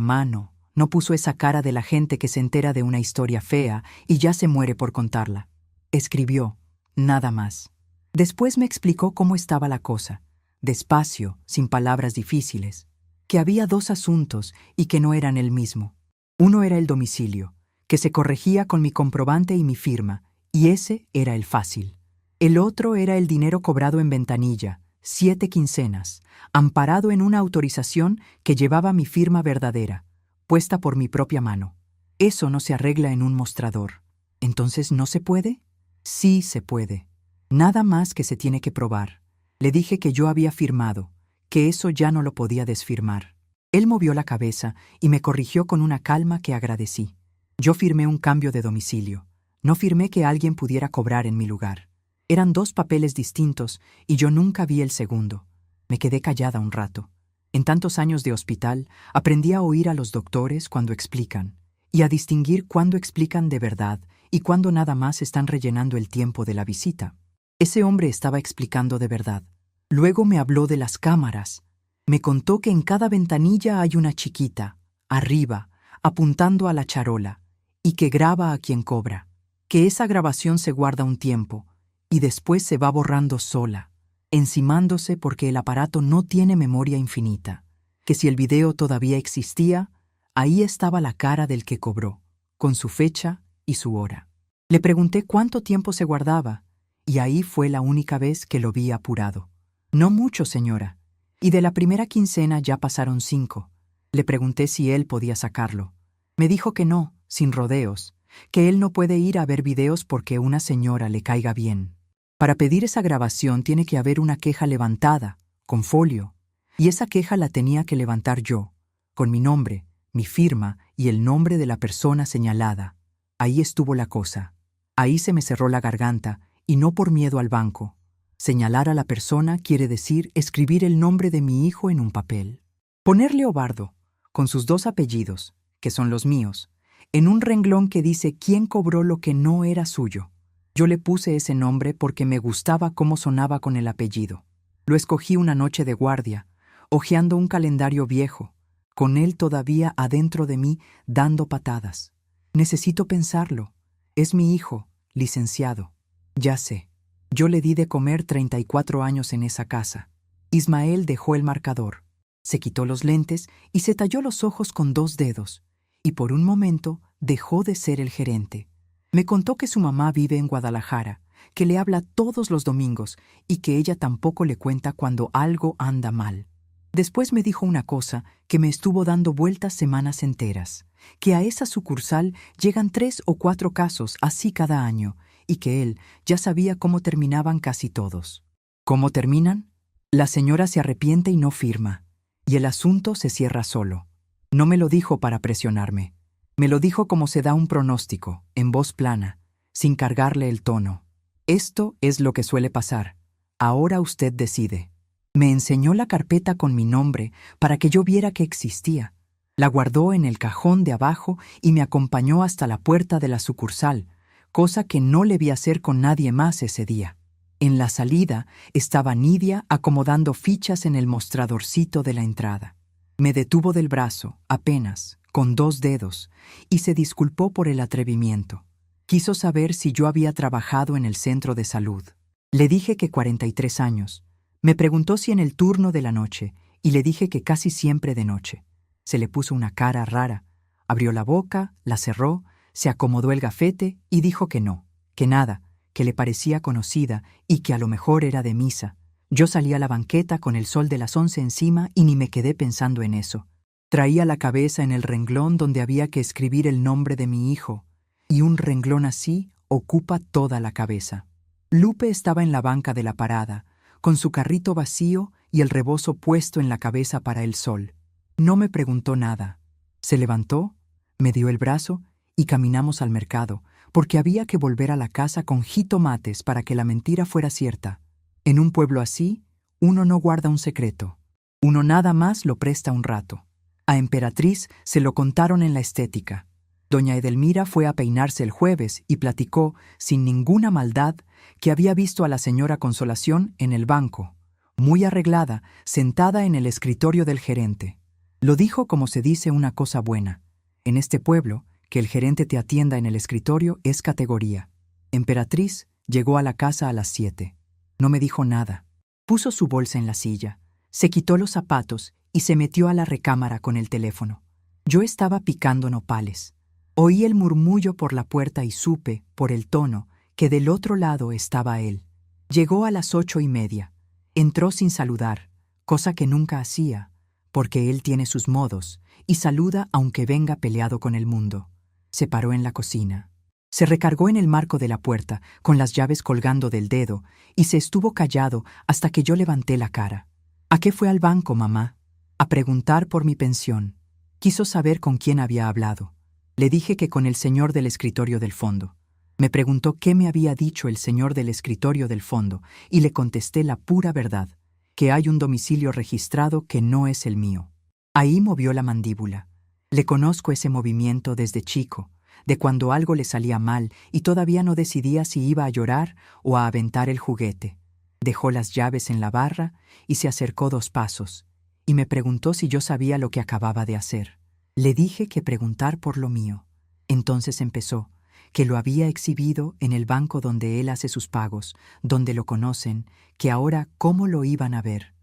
mano, no puso esa cara de la gente que se entera de una historia fea y ya se muere por contarla. Escribió, nada más. Después me explicó cómo estaba la cosa, despacio, sin palabras difíciles, que había 2 asuntos y que no eran el mismo. Uno era el domicilio, que se corregía con mi comprobante y mi firma, y ese era el fácil. El otro era el dinero cobrado en ventanilla, 7 quincenas, amparado en una autorización que llevaba mi firma verdadera, puesta por mi propia mano. Eso no se arregla en un mostrador. ¿Entonces no se puede? Sí se puede. Nada más que se tiene que probar. Le dije que yo había firmado, que eso ya no lo podía desfirmar. Él movió la cabeza y me corrigió con una calma que agradecí. Yo firmé un cambio de domicilio. No firmé que alguien pudiera cobrar en mi lugar. Eran 2 papeles distintos y yo nunca vi el segundo. Me quedé callada un rato. En tantos años de hospital, aprendí a oír a los doctores cuando explican y a distinguir cuándo explican de verdad y cuándo nada más están rellenando el tiempo de la visita. Ese hombre estaba explicando de verdad. Luego me habló de las cámaras. Me contó que en cada ventanilla hay una chiquita, arriba, apuntando a la charola, y que graba a quien cobra. Que esa grabación se guarda un tiempo, y después se va borrando sola, encimándose porque el aparato no tiene memoria infinita. Que si el video todavía existía, ahí estaba la cara del que cobró, con su fecha y su hora. Le pregunté cuánto tiempo se guardaba, y ahí fue la única vez que lo vi apurado. No mucho, señora. Y de la primera quincena ya pasaron 5. Le pregunté si él podía sacarlo. Me dijo que no, sin rodeos, que él no puede ir a ver videos porque una señora le caiga bien. Para pedir esa grabación tiene que haber una queja levantada, con folio, y esa queja la tenía que levantar yo, con mi nombre, mi firma y el nombre de la persona señalada. Ahí estuvo la cosa. Ahí se me cerró la garganta, y no por miedo al banco. Señalar a la persona quiere decir escribir el nombre de mi hijo en un papel. Ponerle Obardo, con sus 2 apellidos, que son los míos, en un renglón que dice quién cobró lo que no era suyo. Yo le puse ese nombre porque me gustaba cómo sonaba con el apellido. Lo escogí una noche de guardia, hojeando un calendario viejo, con él todavía adentro de mí dando patadas. Necesito pensarlo. Es mi hijo, licenciado. Ya sé. Yo le di de comer 34 años en esa casa. Ismael dejó el marcador, se quitó los lentes y se talló los ojos con 2 dedos, y por un momento dejó de ser el gerente. Me contó que su mamá vive en Guadalajara, que le habla todos los domingos y que ella tampoco le cuenta cuando algo anda mal. Después me dijo una cosa que me estuvo dando vueltas semanas enteras, que a esa sucursal llegan 3 o 4 casos así cada año, y que él ya sabía cómo terminaban casi todos. ¿Cómo terminan? La señora se arrepiente y no firma, y el asunto se cierra solo. No me lo dijo para presionarme. Me lo dijo como se da un pronóstico, en voz plana, sin cargarle el tono. Esto es lo que suele pasar. Ahora usted decide. Me enseñó la carpeta con mi nombre para que yo viera que existía. La guardó en el cajón de abajo y me acompañó hasta la puerta de la sucursal, cosa que no le vi hacer con nadie más ese día. En la salida estaba Nidia acomodando fichas en el mostradorcito de la entrada. Me detuvo del brazo, apenas, con 2 dedos, y se disculpó por el atrevimiento. Quiso saber si yo había trabajado en el centro de salud. Le dije que 43 años. Me preguntó si en el turno de la noche, y le dije que casi siempre de noche. Se le puso una cara rara. Abrió la boca, la cerró, se acomodó el gafete y dijo que no, que nada, que le parecía conocida y que a lo mejor era de misa. Yo salí a la banqueta con el sol de las 11 encima y ni me quedé pensando en eso. Traía la cabeza en el renglón donde había que escribir el nombre de mi hijo, y un renglón así ocupa toda la cabeza. Lupe estaba en la banca de la parada, con su carrito vacío y el rebozo puesto en la cabeza para el sol. No me preguntó nada. Se levantó, me dio el brazo y caminamos al mercado, porque había que volver a la casa con jitomates para que la mentira fuera cierta. En un pueblo así, uno no guarda un secreto. Uno nada más lo presta un rato. A Emperatriz se lo contaron en la estética. Doña Edelmira fue a peinarse el jueves y platicó, sin ninguna maldad, que había visto a la señora Consolación en el banco, muy arreglada, sentada en el escritorio del gerente. Lo dijo como se dice una cosa buena. En este pueblo, que el gerente te atienda en el escritorio es categoría. Emperatriz llegó a la casa a las 7. No me dijo nada. Puso su bolsa en la silla, se quitó los zapatos y se metió a la recámara con el teléfono. Yo estaba picando nopales. Oí el murmullo por la puerta y supe, por el tono, que del otro lado estaba él. Llegó a las 8:30. Entró sin saludar, cosa que nunca hacía, porque él tiene sus modos y saluda aunque venga peleado con el mundo. Se paró en la cocina. Se recargó en el marco de la puerta, con las llaves colgando del dedo, y se estuvo callado hasta que yo levanté la cara. ¿A qué fue al banco, mamá? A preguntar por mi pensión. Quiso saber con quién había hablado. Le dije que con el señor del escritorio del fondo. Me preguntó qué me había dicho el señor del escritorio del fondo, y le contesté la pura verdad, que hay un domicilio registrado que no es el mío. Ahí movió la mandíbula. Le conozco ese movimiento desde chico, de cuando algo le salía mal y todavía no decidía si iba a llorar o a aventar el juguete. Dejó las llaves en la barra y se acercó 2 pasos, y me preguntó si yo sabía lo que acababa de hacer. Le dije que preguntar por lo mío. Entonces empezó, que lo había exhibido en el banco donde él hace sus pagos, donde lo conocen, que ahora cómo lo iban a ver.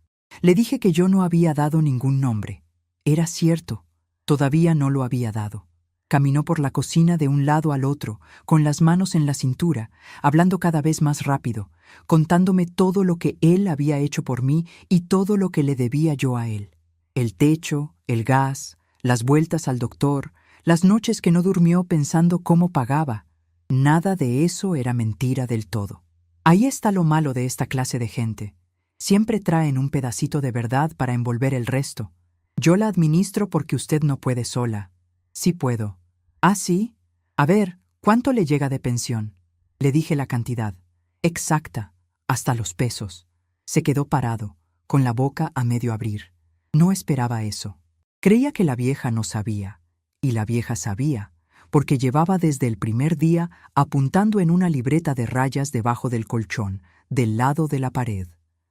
Le dije que yo no había dado ningún nombre. Era cierto, todavía no lo había dado. Caminó por la cocina de un lado al otro, con las manos en la cintura, hablando cada vez más rápido, contándome todo lo que él había hecho por mí y todo lo que le debía yo a él. El techo, el gas, las vueltas al doctor, las noches que no durmió pensando cómo pagaba. Nada de eso era mentira del todo. Ahí está lo malo de esta clase de gente. Siempre traen un pedacito de verdad para envolver el resto. Yo la administro porque usted no puede sola. Sí puedo. ¿Ah, sí? A ver, ¿cuánto le llega de pensión? Le dije la cantidad. Exacta, hasta los pesos. Se quedó parado, con la boca a medio abrir. No esperaba eso. Creía que la vieja no sabía. Y la vieja sabía, porque llevaba desde el primer día apuntando en una libreta de rayas debajo del colchón, del lado de la pared.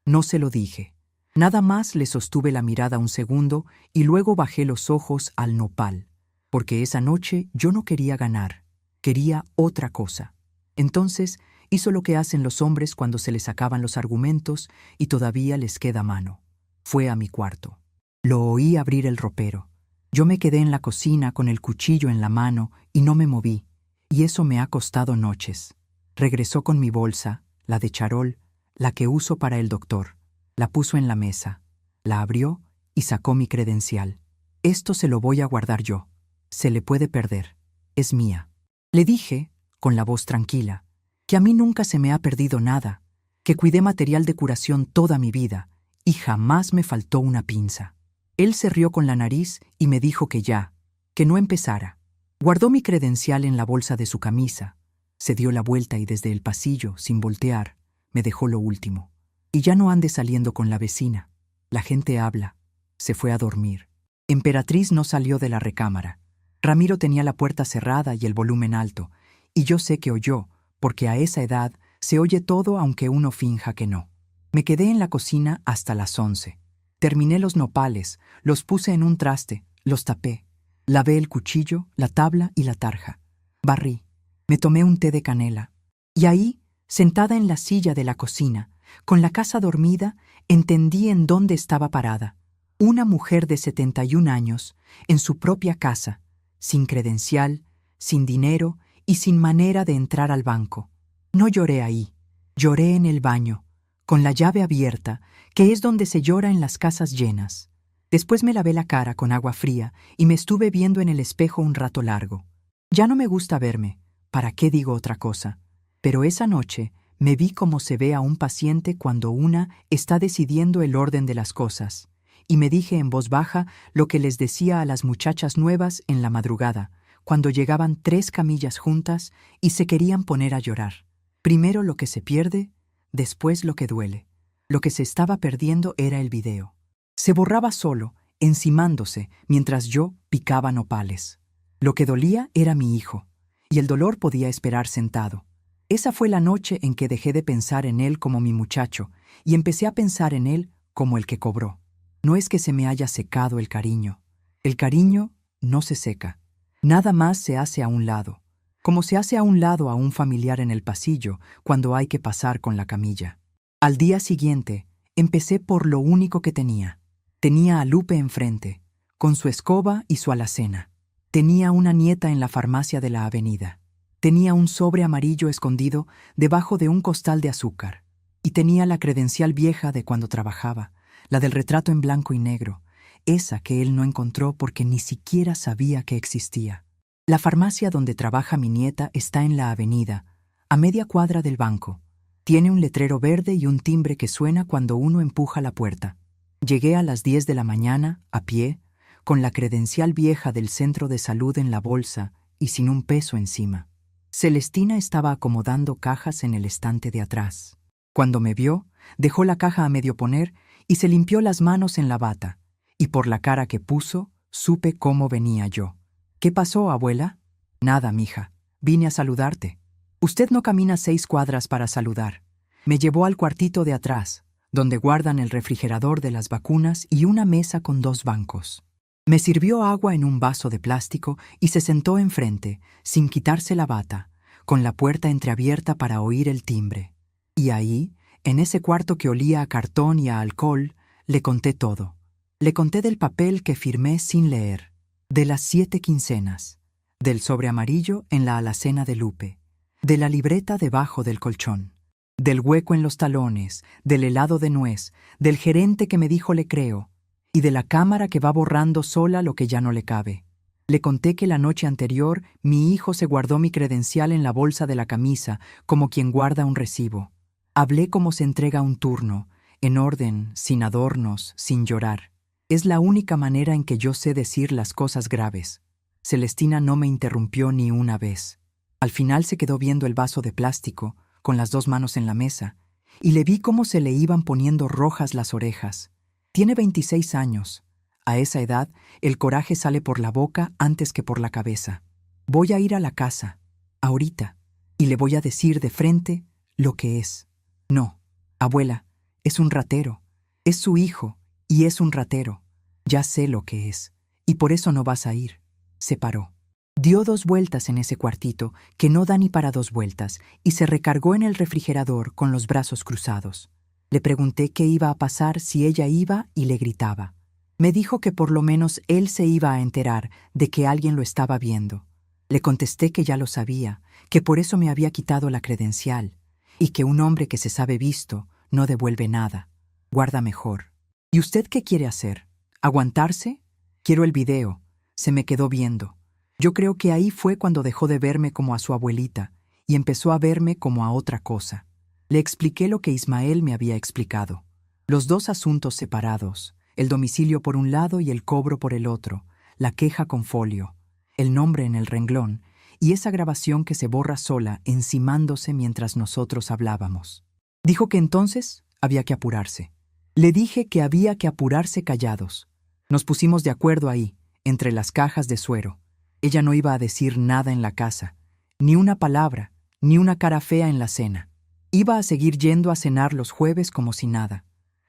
No se lo dije. Nada más le sostuve la mirada un segundo y luego bajé los ojos al nopal, porque esa noche yo no quería ganar, quería otra cosa. Entonces hizo lo que hacen los hombres cuando se les acaban los argumentos y todavía les queda mano. Fue a mi cuarto. Lo oí abrir el ropero. Yo me quedé en la cocina con el cuchillo en la mano y no me moví, y eso me ha costado noches. Regresó con mi bolsa, la de charol, la que uso para el doctor. La puso en la mesa, la abrió y sacó mi credencial. Esto se lo voy a guardar yo. Se le puede perder. Es mía. Le dije, con la voz tranquila, que a mí nunca se me ha perdido nada, que cuidé material de curación toda mi vida y jamás me faltó una pinza. Él se rió con la nariz y me dijo que ya, que no empezara. Guardó mi credencial en la bolsa de su camisa, se dio la vuelta y desde el pasillo, sin voltear, me dejó lo último. Y ya no ande saliendo con la vecina. La gente habla. Se fue a dormir. Emperatriz no salió de la recámara. Ramiro tenía la puerta cerrada y el volumen alto, y yo sé que oyó, porque a esa edad se oye todo aunque uno finja que no. Me quedé en la cocina hasta las 11. Terminé los nopales, los puse en un traste, los tapé. Lavé el cuchillo, la tabla y la tarja. Barrí. Me tomé un té de canela. Y ahí, sentada en la silla de la cocina, con la casa dormida, entendí en dónde estaba parada. Una mujer de 71 años, en su propia casa, sin credencial, sin dinero y sin manera de entrar al banco. No lloré ahí, lloré en el baño, con la llave abierta, que es donde se llora en las casas llenas. Después me lavé la cara con agua fría y me estuve viendo en el espejo un rato largo. Ya no me gusta verme, ¿para qué digo otra cosa? Pero esa noche me vi como se ve a un paciente cuando una está decidiendo el orden de las cosas, y me dije en voz baja lo que les decía a las muchachas nuevas en la madrugada, cuando llegaban 3 camillas juntas y se querían poner a llorar. Primero lo que se pierde, después lo que duele. Lo que se estaba perdiendo era el video. Se borraba solo, encimándose, mientras yo picaba nopales. Lo que dolía era mi hijo, y el dolor podía esperar sentado. Esa fue la noche en que dejé de pensar en él como mi muchacho y empecé a pensar en él como el que cobró. No es que se me haya secado el cariño. El cariño no se seca. Nada más se hace a un lado, como se hace a un lado a un familiar en el pasillo cuando hay que pasar con la camilla. Al día siguiente, empecé por lo único que tenía. Tenía a Lupe enfrente, con su escoba y su alacena. Tenía una nieta en la farmacia de la avenida. Tenía un sobre amarillo escondido debajo de un costal de azúcar. Y tenía la credencial vieja de cuando trabajaba, la del retrato en blanco y negro, esa que él no encontró porque ni siquiera sabía que existía. La farmacia donde trabaja mi nieta está en la avenida, a media cuadra del banco. Tiene un letrero verde y un timbre que suena cuando uno empuja la puerta. Llegué a las 10 de la mañana, a pie, con la credencial vieja del centro de salud en la bolsa y sin un peso encima. Celestina estaba acomodando cajas en el estante de atrás. Cuando me vio, dejó la caja a medio poner y se limpió las manos en la bata, y por la cara que puso, supe cómo venía yo. «¿Qué pasó, abuela?», Nada, mija. Vine a saludarte. Usted no camina 6 cuadras para saludar. Me llevó al cuartito de atrás, donde guardan el refrigerador de las vacunas y una mesa con 2 bancos. Me sirvió agua en un vaso de plástico y se sentó enfrente, sin quitarse la bata, con la puerta entreabierta para oír el timbre. Y ahí, en ese cuarto que olía a cartón y a alcohol, le conté todo. Le conté del papel que firmé sin leer, de las 7 quincenas, del sobre amarillo en la alacena de Lupe, de la libreta debajo del colchón, del hueco en los talones, del helado de nuez, del gerente que me dijo le creo, y de la cámara que va borrando sola lo que ya no le cabe. Le conté que la noche anterior mi hijo se guardó mi credencial en la bolsa de la camisa como quien guarda un recibo. Hablé como se entrega un turno, en orden, sin adornos, sin llorar. Es la única manera en que yo sé decir las cosas graves. Celestina no me interrumpió ni una vez. Al final se quedó viendo el vaso de plástico, con las 2 manos en la mesa, y le vi cómo se le iban poniendo rojas las orejas. Tiene 26 años. A esa edad, el coraje sale por la boca antes que por la cabeza. Voy a ir a la casa, ahorita, y le voy a decir de frente lo que es. No, abuela, es un ratero. Es su hijo, y es un ratero. Ya sé lo que es, y por eso no vas a ir. Se paró. Dio 2 vueltas en ese cuartito, que no da ni para 2 vueltas, y se recargó en el refrigerador con los brazos cruzados. Le pregunté qué iba a pasar si ella iba y le gritaba. Me dijo que por lo menos él se iba a enterar de que alguien lo estaba viendo. Le contesté que ya lo sabía, que por eso me había quitado la credencial, y que un hombre que se sabe visto no devuelve nada. Guarda mejor. ¿Y usted qué quiere hacer? ¿Aguantarse? Quiero el video. Se me quedó viendo. Yo creo que ahí fue cuando dejó de verme como a su abuelita y empezó a verme como a otra cosa. Le expliqué lo que Ismael me había explicado. Los 2 asuntos separados, el domicilio por un lado y el cobro por el otro, la queja con folio, el nombre en el renglón y esa grabación que se borra sola encimándose mientras nosotros hablábamos. Dijo que entonces había que apurarse. Le dije que había que apurarse callados. Nos pusimos de acuerdo ahí, entre las cajas de suero. Ella no iba a decir nada en la casa, ni una palabra, ni una cara fea en la cena. Iba a seguir yendo a cenar los jueves como si nada,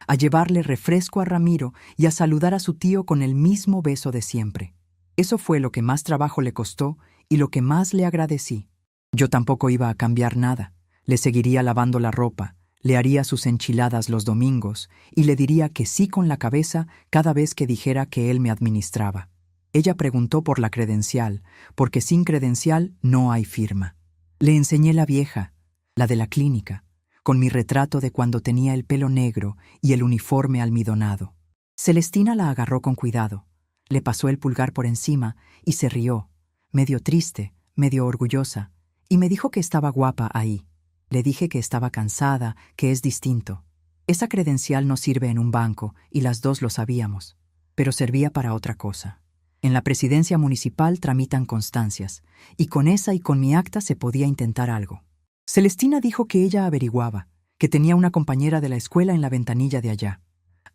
a llevarle refresco a Ramiro y a saludar a su tío con el mismo beso de siempre. Eso fue lo que más trabajo le costó y lo que más le agradecí. Yo tampoco iba a cambiar nada. Le seguiría lavando la ropa, le haría sus enchiladas los domingos y le diría que sí con la cabeza cada vez que dijera que él me administraba. Ella preguntó por la credencial, porque sin credencial no hay firma. Le enseñé la vieja, la de la clínica, con mi retrato de cuando tenía el pelo negro y el uniforme almidonado. Celestina la agarró con cuidado, le pasó el pulgar por encima y se rió, medio triste, medio orgullosa, y me dijo que estaba guapa ahí. Le dije que estaba cansada, que es distinto. Esa credencial no sirve en un banco, y las 2 lo sabíamos, pero servía para otra cosa. En la presidencia municipal tramitan constancias, y con esa y con mi acta se podía intentar algo. Celestina dijo que ella averiguaba, que tenía una compañera de la escuela en la ventanilla de allá.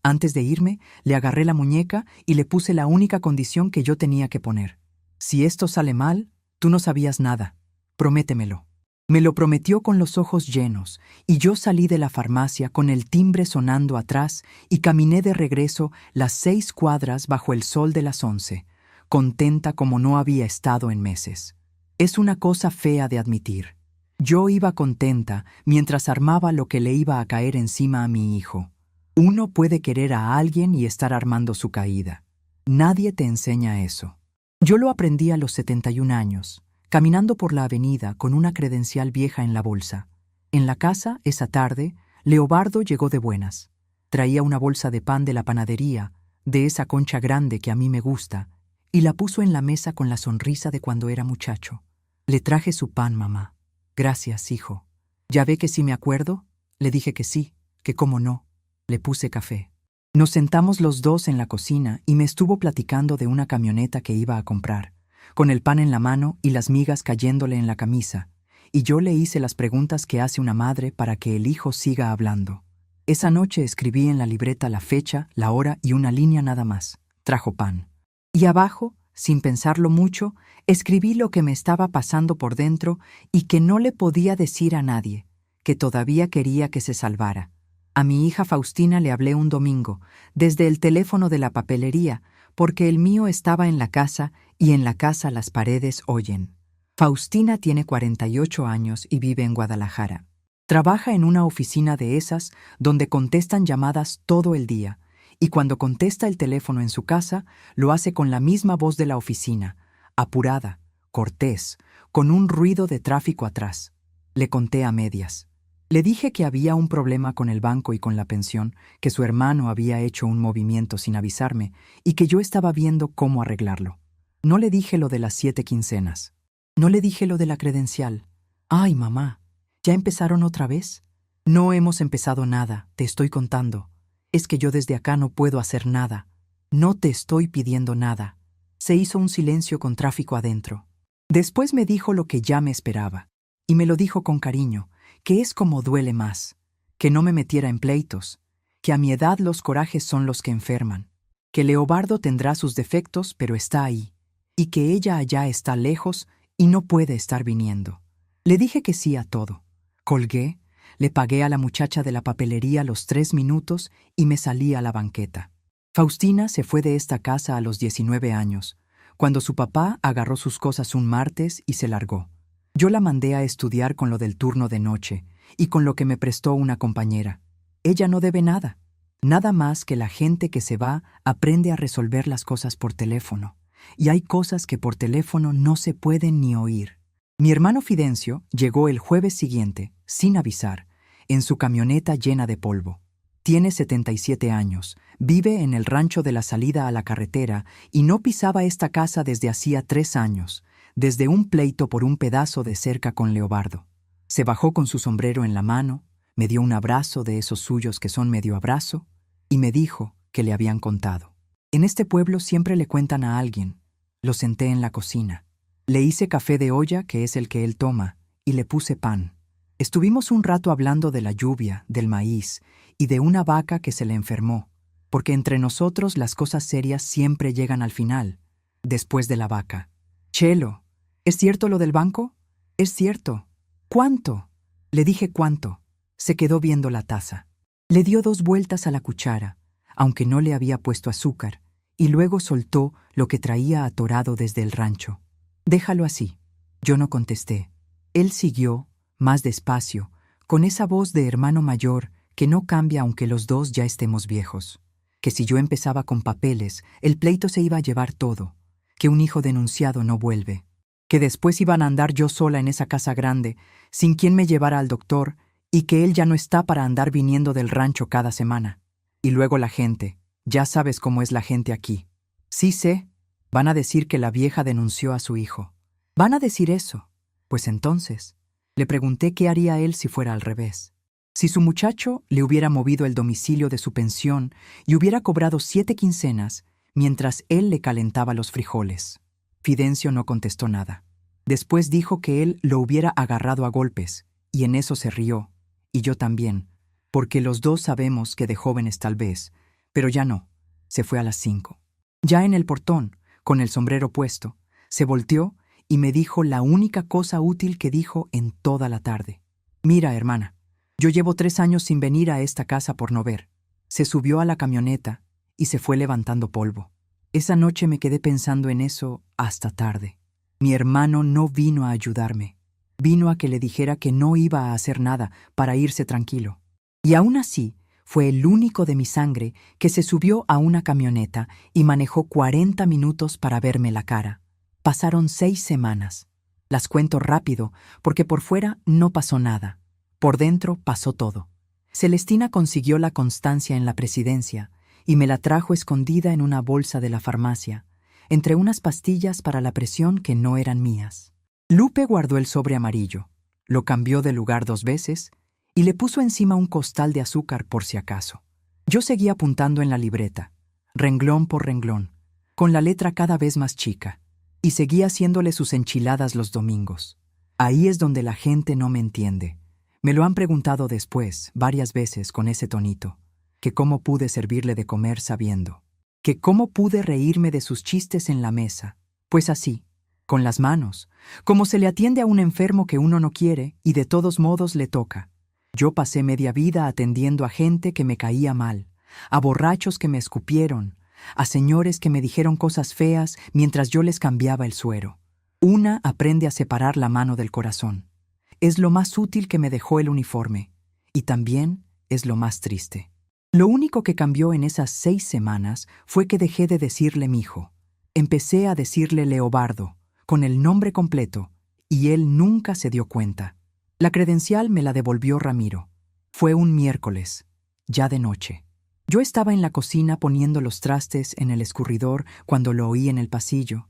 Antes de irme, le agarré la muñeca y le puse la única condición que yo tenía que poner. Si esto sale mal, tú no sabías nada. Prométemelo. Me lo prometió con los ojos llenos, y yo salí de la farmacia con el timbre sonando atrás y caminé de regreso las 6 cuadras bajo el sol de las 11, contenta como no había estado en meses. Es una cosa fea de admitir. Yo iba contenta mientras armaba lo que le iba a caer encima a mi hijo. Uno puede querer a alguien y estar armando su caída. Nadie te enseña eso. Yo lo aprendí a los 71 años, caminando por la avenida con una credencial vieja en la bolsa. En la casa, esa tarde, Leobardo llegó de buenas. Traía una bolsa de pan de la panadería, de esa concha grande que a mí me gusta, y la puso en la mesa con la sonrisa de cuando era muchacho. Le traje su pan, mamá. Gracias, hijo. ¿Ya ve que sí me acuerdo? Le dije que sí, que cómo no. Le puse café. Nos sentamos los 2 en la cocina y me estuvo platicando de una camioneta que iba a comprar, con el pan en la mano y las migas cayéndole en la camisa, y yo le hice las preguntas que hace una madre para que el hijo siga hablando. Esa noche escribí en la libreta la fecha, la hora y una línea nada más. Trajo pan. Y abajo, sin pensarlo mucho, escribí lo que me estaba pasando por dentro y que no le podía decir a nadie, que todavía quería que se salvara. A mi hija Faustina le hablé un domingo, desde el teléfono de la papelería, porque el mío estaba en la casa y en la casa las paredes oyen. Faustina tiene 48 años y vive en Guadalajara. Trabaja en una oficina de esas donde contestan llamadas todo el día, y cuando contesta el teléfono en su casa, lo hace con la misma voz de la oficina, apurada, cortés, con un ruido de tráfico atrás. Le conté a medias. Le dije que había un problema con el banco y con la pensión, que su hermano había hecho un movimiento sin avisarme y que yo estaba viendo cómo arreglarlo. No le dije lo de las 7 quincenas. No le dije lo de la credencial. Ay, mamá, ¿ya empezaron otra vez? No hemos empezado nada, te estoy contando. Es que yo desde acá no puedo hacer nada. No te estoy pidiendo nada. Se hizo un silencio con tráfico adentro. Después me dijo lo que ya me esperaba. Y me lo dijo con cariño, que es como duele más. Que no me metiera en pleitos. Que a mi edad los corajes son los que enferman. Que Leobardo tendrá sus defectos, pero está ahí. Y que ella allá está lejos y no puede estar viniendo. Le dije que sí a todo. Colgué. Le pagué a la muchacha de la papelería los 3 minutos y me salí a la banqueta. Faustina se fue de esta casa a los 19 años, cuando su papá agarró sus cosas un martes y se largó. Yo la mandé a estudiar con lo del turno de noche y con lo que me prestó una compañera. Ella no debe nada. Nada más que la gente que se va aprende a resolver las cosas por teléfono. Y hay cosas que por teléfono no se pueden ni oír. Mi hermano Fidencio llegó el jueves siguiente, sin avisar, en su camioneta llena de polvo. Tiene 77 años, vive en el rancho de la salida a la carretera y no pisaba esta casa desde hacía 3 años, desde un pleito por un pedazo de cerca con Leobardo. Se bajó con su sombrero en la mano, me dio un abrazo de esos suyos que son medio abrazo, y me dijo que le habían contado. En este pueblo siempre le cuentan a alguien. Lo senté en la cocina. Le hice café de olla, que es el que él toma, y le puse pan. Estuvimos un rato hablando de la lluvia, del maíz y de una vaca que se le enfermó, porque entre nosotros las cosas serias siempre llegan al final, después de la vaca. Chelo, ¿es cierto lo del banco? Es cierto. ¿Cuánto? Le dije cuánto. Se quedó viendo la taza. Le dio 2 vueltas a la cuchara, aunque no le había puesto azúcar, y luego soltó lo que traía atorado desde el rancho. Déjalo así. Yo no contesté. Él siguió, más despacio, con esa voz de hermano mayor que no cambia aunque los dos ya estemos viejos. Que si yo empezaba con papeles, el pleito se iba a llevar todo. Que un hijo denunciado no vuelve. Que después iban a andar yo sola en esa casa grande, sin quien me llevara al doctor, y que él ya no está para andar viniendo del rancho cada semana. Y luego la gente. Ya sabes cómo es la gente aquí. Sí sé. Van a decir que la vieja denunció a su hijo. Van a decir eso. Pues entonces, le pregunté qué haría él si fuera al revés. Si su muchacho le hubiera movido el domicilio de su pensión y hubiera cobrado 7 quincenas, mientras él le calentaba los frijoles. Fidencio no contestó nada. Después dijo que él lo hubiera agarrado a golpes, y en eso se rió, y yo también, porque los dos sabemos que de jóvenes tal vez, pero ya no. Se fue a las 5. Ya en el portón, con el sombrero puesto, se volteó y me dijo la única cosa útil que dijo en toda la tarde. Mira, hermana, yo llevo 3 años sin venir a esta casa por no ver. Se subió a la camioneta y se fue levantando polvo. Esa noche me quedé pensando en eso hasta tarde. Mi hermano no vino a ayudarme. Vino a que le dijera que no iba a hacer nada para irse tranquilo. Y aún así, fue el único de mi sangre que se subió a una camioneta y manejó 40 minutos para verme la cara. Pasaron 6 semanas. Las cuento rápido porque por fuera no pasó nada. Por dentro pasó todo. Celestina consiguió la constancia en la presidencia y me la trajo escondida en una bolsa de la farmacia, entre unas pastillas para la presión que no eran mías. Lupe guardó el sobre amarillo, lo cambió de lugar 2 veces y le puso encima un costal de azúcar por si acaso. Yo seguía apuntando en la libreta, renglón por renglón, con la letra cada vez más chica, y seguía haciéndole sus enchiladas los domingos. Ahí es donde la gente no me entiende. Me lo han preguntado después, varias veces con ese tonito, que cómo pude servirle de comer sabiendo, que cómo pude reírme de sus chistes en la mesa, Pues así, con las manos, como se le atiende a un enfermo que uno no quiere y de todos modos le toca. Yo pasé media vida atendiendo a gente que me caía mal, a borrachos que me escupieron, a señores que me dijeron cosas feas mientras yo les cambiaba el suero. Una aprende a separar la mano del corazón. Es lo más útil que me dejó el uniforme, y también es lo más triste. Lo único que cambió en esas 6 semanas fue que dejé de decirle mijo. Empecé a decirle Leobardo, con el nombre completo, y él nunca se dio cuenta. La credencial me la devolvió Ramiro. Fue un miércoles, ya de noche. Yo estaba en la cocina poniendo los trastes en el escurridor cuando lo oí en el pasillo,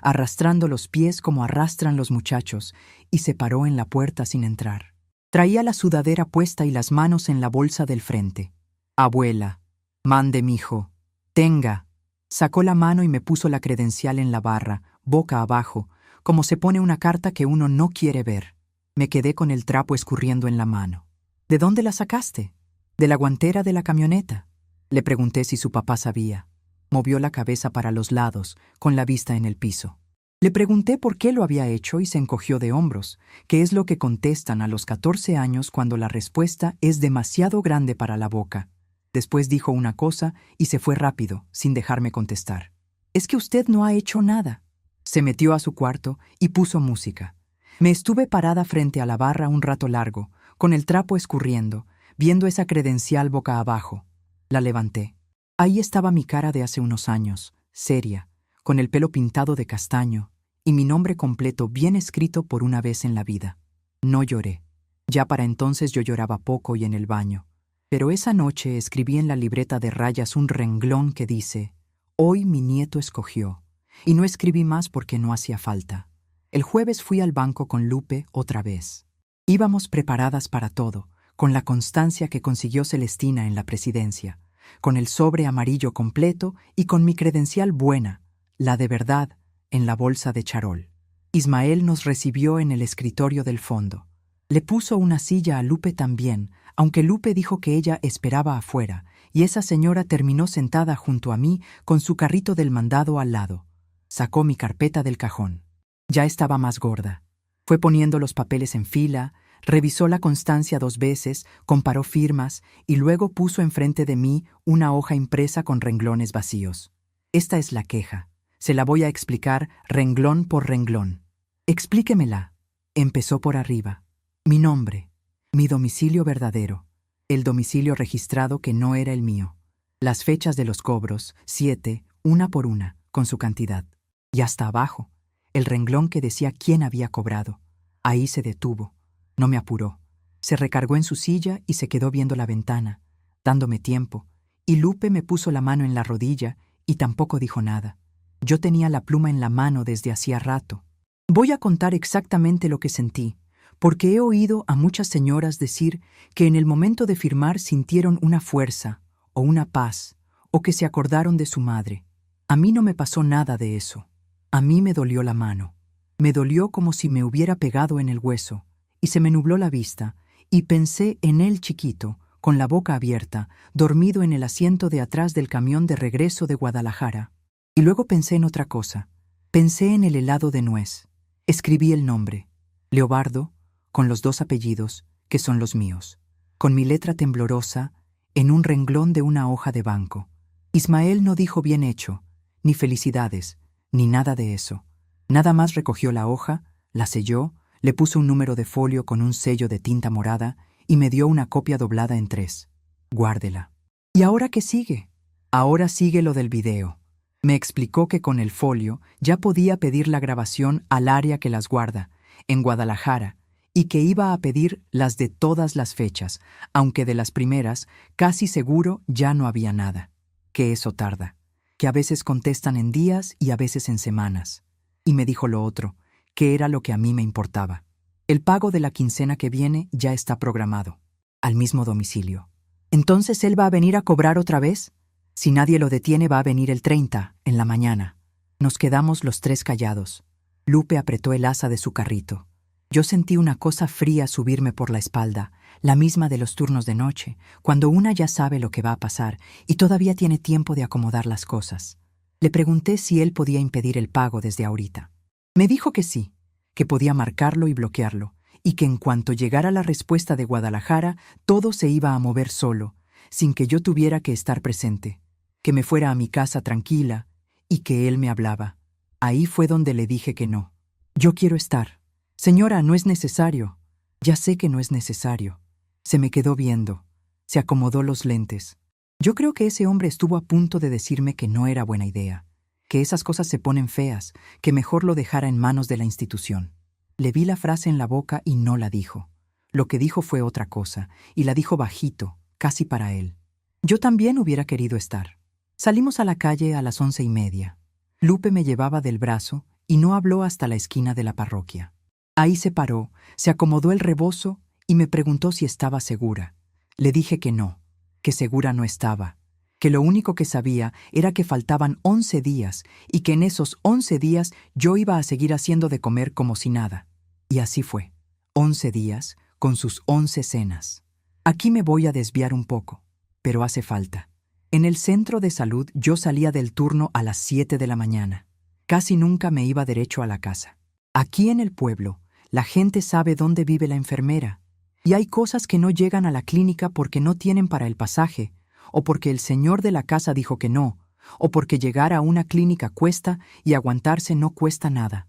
arrastrando los pies como arrastran los muchachos, y se paró en la puerta sin entrar. Traía la sudadera puesta y las manos en la bolsa del frente. «Abuela, mande, mijo, tenga». Sacó la mano y me puso la credencial en la barra, boca abajo, como se pone una carta que uno no quiere ver. Me quedé con el trapo escurriendo en la mano. «¿De dónde la sacaste?» «De la guantera de la camioneta». Le pregunté si su papá sabía. Movió la cabeza para los lados, con la vista en el piso. Le pregunté por qué lo había hecho y se encogió de hombros, que es lo que contestan a los 14 años cuando la respuesta es demasiado grande para la boca. Después dijo una cosa y se fue rápido, sin dejarme contestar. «Es que usted no ha hecho nada». Se metió a su cuarto y puso música. Me estuve parada frente a la barra un rato largo, con el trapo escurriendo, viendo esa credencial boca abajo. La levanté. Ahí estaba mi cara de hace unos años, seria, con el pelo pintado de castaño, y mi nombre completo bien escrito por una vez en la vida. No lloré. Ya para entonces yo lloraba poco y en el baño. Pero esa noche escribí en la libreta de rayas un renglón que dice: «Hoy mi nieto escogió». Y no escribí más porque no hacía falta. El jueves fui al banco con Lupe otra vez. Íbamos preparadas para todo, con la constancia que consiguió Celestina en la presidencia, con el sobre amarillo completo y con mi credencial buena, la de verdad, en la bolsa de charol. Ismael nos recibió en el escritorio del fondo. Le puso una silla a Lupe también, aunque Lupe dijo que ella esperaba afuera, y esa señora terminó sentada junto a mí con su carrito del mandado al lado. Sacó mi carpeta del cajón. Ya estaba más gorda. Fue poniendo los papeles en fila, revisó la constancia 2 veces, comparó firmas y luego puso enfrente de mí una hoja impresa con renglones vacíos. «Esta es la queja. Se la voy a explicar renglón por renglón». «Explíquemela». Empezó por arriba. Mi nombre, mi domicilio verdadero, el domicilio registrado que no era el mío, las fechas de los cobros, 7, una por una, con su cantidad. Y hasta abajo, el renglón que decía quién había cobrado. Ahí se detuvo. No me apuró. Se recargó en su silla y se quedó viendo la ventana, dándome tiempo, y Lupe me puso la mano en la rodilla y tampoco dijo nada. Yo tenía la pluma en la mano desde hacía rato. Voy a contar exactamente lo que sentí, porque he oído a muchas señoras decir que en el momento de firmar sintieron una fuerza, o una paz, o que se acordaron de su madre. A mí no me pasó nada de eso. A mí me dolió la mano. Me dolió como si me hubiera pegado en el hueso, y se me nubló la vista, y pensé en él chiquito, con la boca abierta, dormido en el asiento de atrás del camión de regreso de Guadalajara. Y luego pensé en otra cosa. Pensé en el helado de nuez. Escribí el nombre, Leobardo, con los 2 apellidos, que son los míos, con mi letra temblorosa, en un renglón de una hoja de banco. Ismael no dijo bien hecho, ni felicidades, ni nada de eso. Nada más recogió la hoja, la selló, le puso un número de folio con un sello de tinta morada y me dio una copia doblada en 3. Guárdela. ¿Y ahora qué sigue? Ahora sigue lo del video. Me explicó que con el folio ya podía pedir la grabación al área que las guarda, en Guadalajara, y que iba a pedir las de todas las fechas, aunque de las primeras casi seguro ya no había nada. Que eso tarda, que a veces contestan en días y a veces en semanas. Y me dijo lo otro, que era lo que a mí me importaba. El pago de la quincena que viene ya está programado, al mismo domicilio. ¿Entonces él va a venir a cobrar otra vez? Si nadie lo detiene, va a venir el 30, en la mañana. Nos quedamos los 3 callados. Lupe apretó el asa de su carrito. Yo sentí una cosa fría subirme por la espalda, la misma de los turnos de noche, cuando una ya sabe lo que va a pasar y todavía tiene tiempo de acomodar las cosas. Le pregunté si él podía impedir el pago desde ahorita. Me dijo que sí, que podía marcarlo y bloquearlo, y que en cuanto llegara la respuesta de Guadalajara, todo se iba a mover solo, sin que yo tuviera que estar presente, que me fuera a mi casa tranquila y que él me hablaba. Ahí fue donde le dije que no. Yo quiero estar. Señora, no es necesario. Ya sé que no es necesario. Se me quedó viendo. Se acomodó los lentes. Yo creo que ese hombre estuvo a punto de decirme que no era buena idea, que esas cosas se ponen feas, que mejor lo dejara en manos de la institución. Le vi la frase en la boca y no la dijo. Lo que dijo fue otra cosa, y la dijo bajito, casi para él. Yo también hubiera querido estar. Salimos a la calle a las 11:30. Lupe me llevaba del brazo y no habló hasta la esquina de la parroquia. Ahí se paró, se acomodó el rebozo y me preguntó si estaba segura. Le dije que no, que segura no estaba, que lo único que sabía era que faltaban 11 días y que en esos 11 días yo iba a seguir haciendo de comer como si nada. Y así fue. 11 días con sus 11 cenas. Aquí me voy a desviar un poco, pero hace falta. En el centro de salud yo salía del turno a las 7 de la mañana. Casi nunca me iba derecho a la casa. Aquí en el pueblo, la gente sabe dónde vive la enfermera. Y hay cosas que no llegan a la clínica porque no tienen para el pasaje, o porque el señor de la casa dijo que no, o porque llegar a una clínica cuesta y aguantarse no cuesta nada.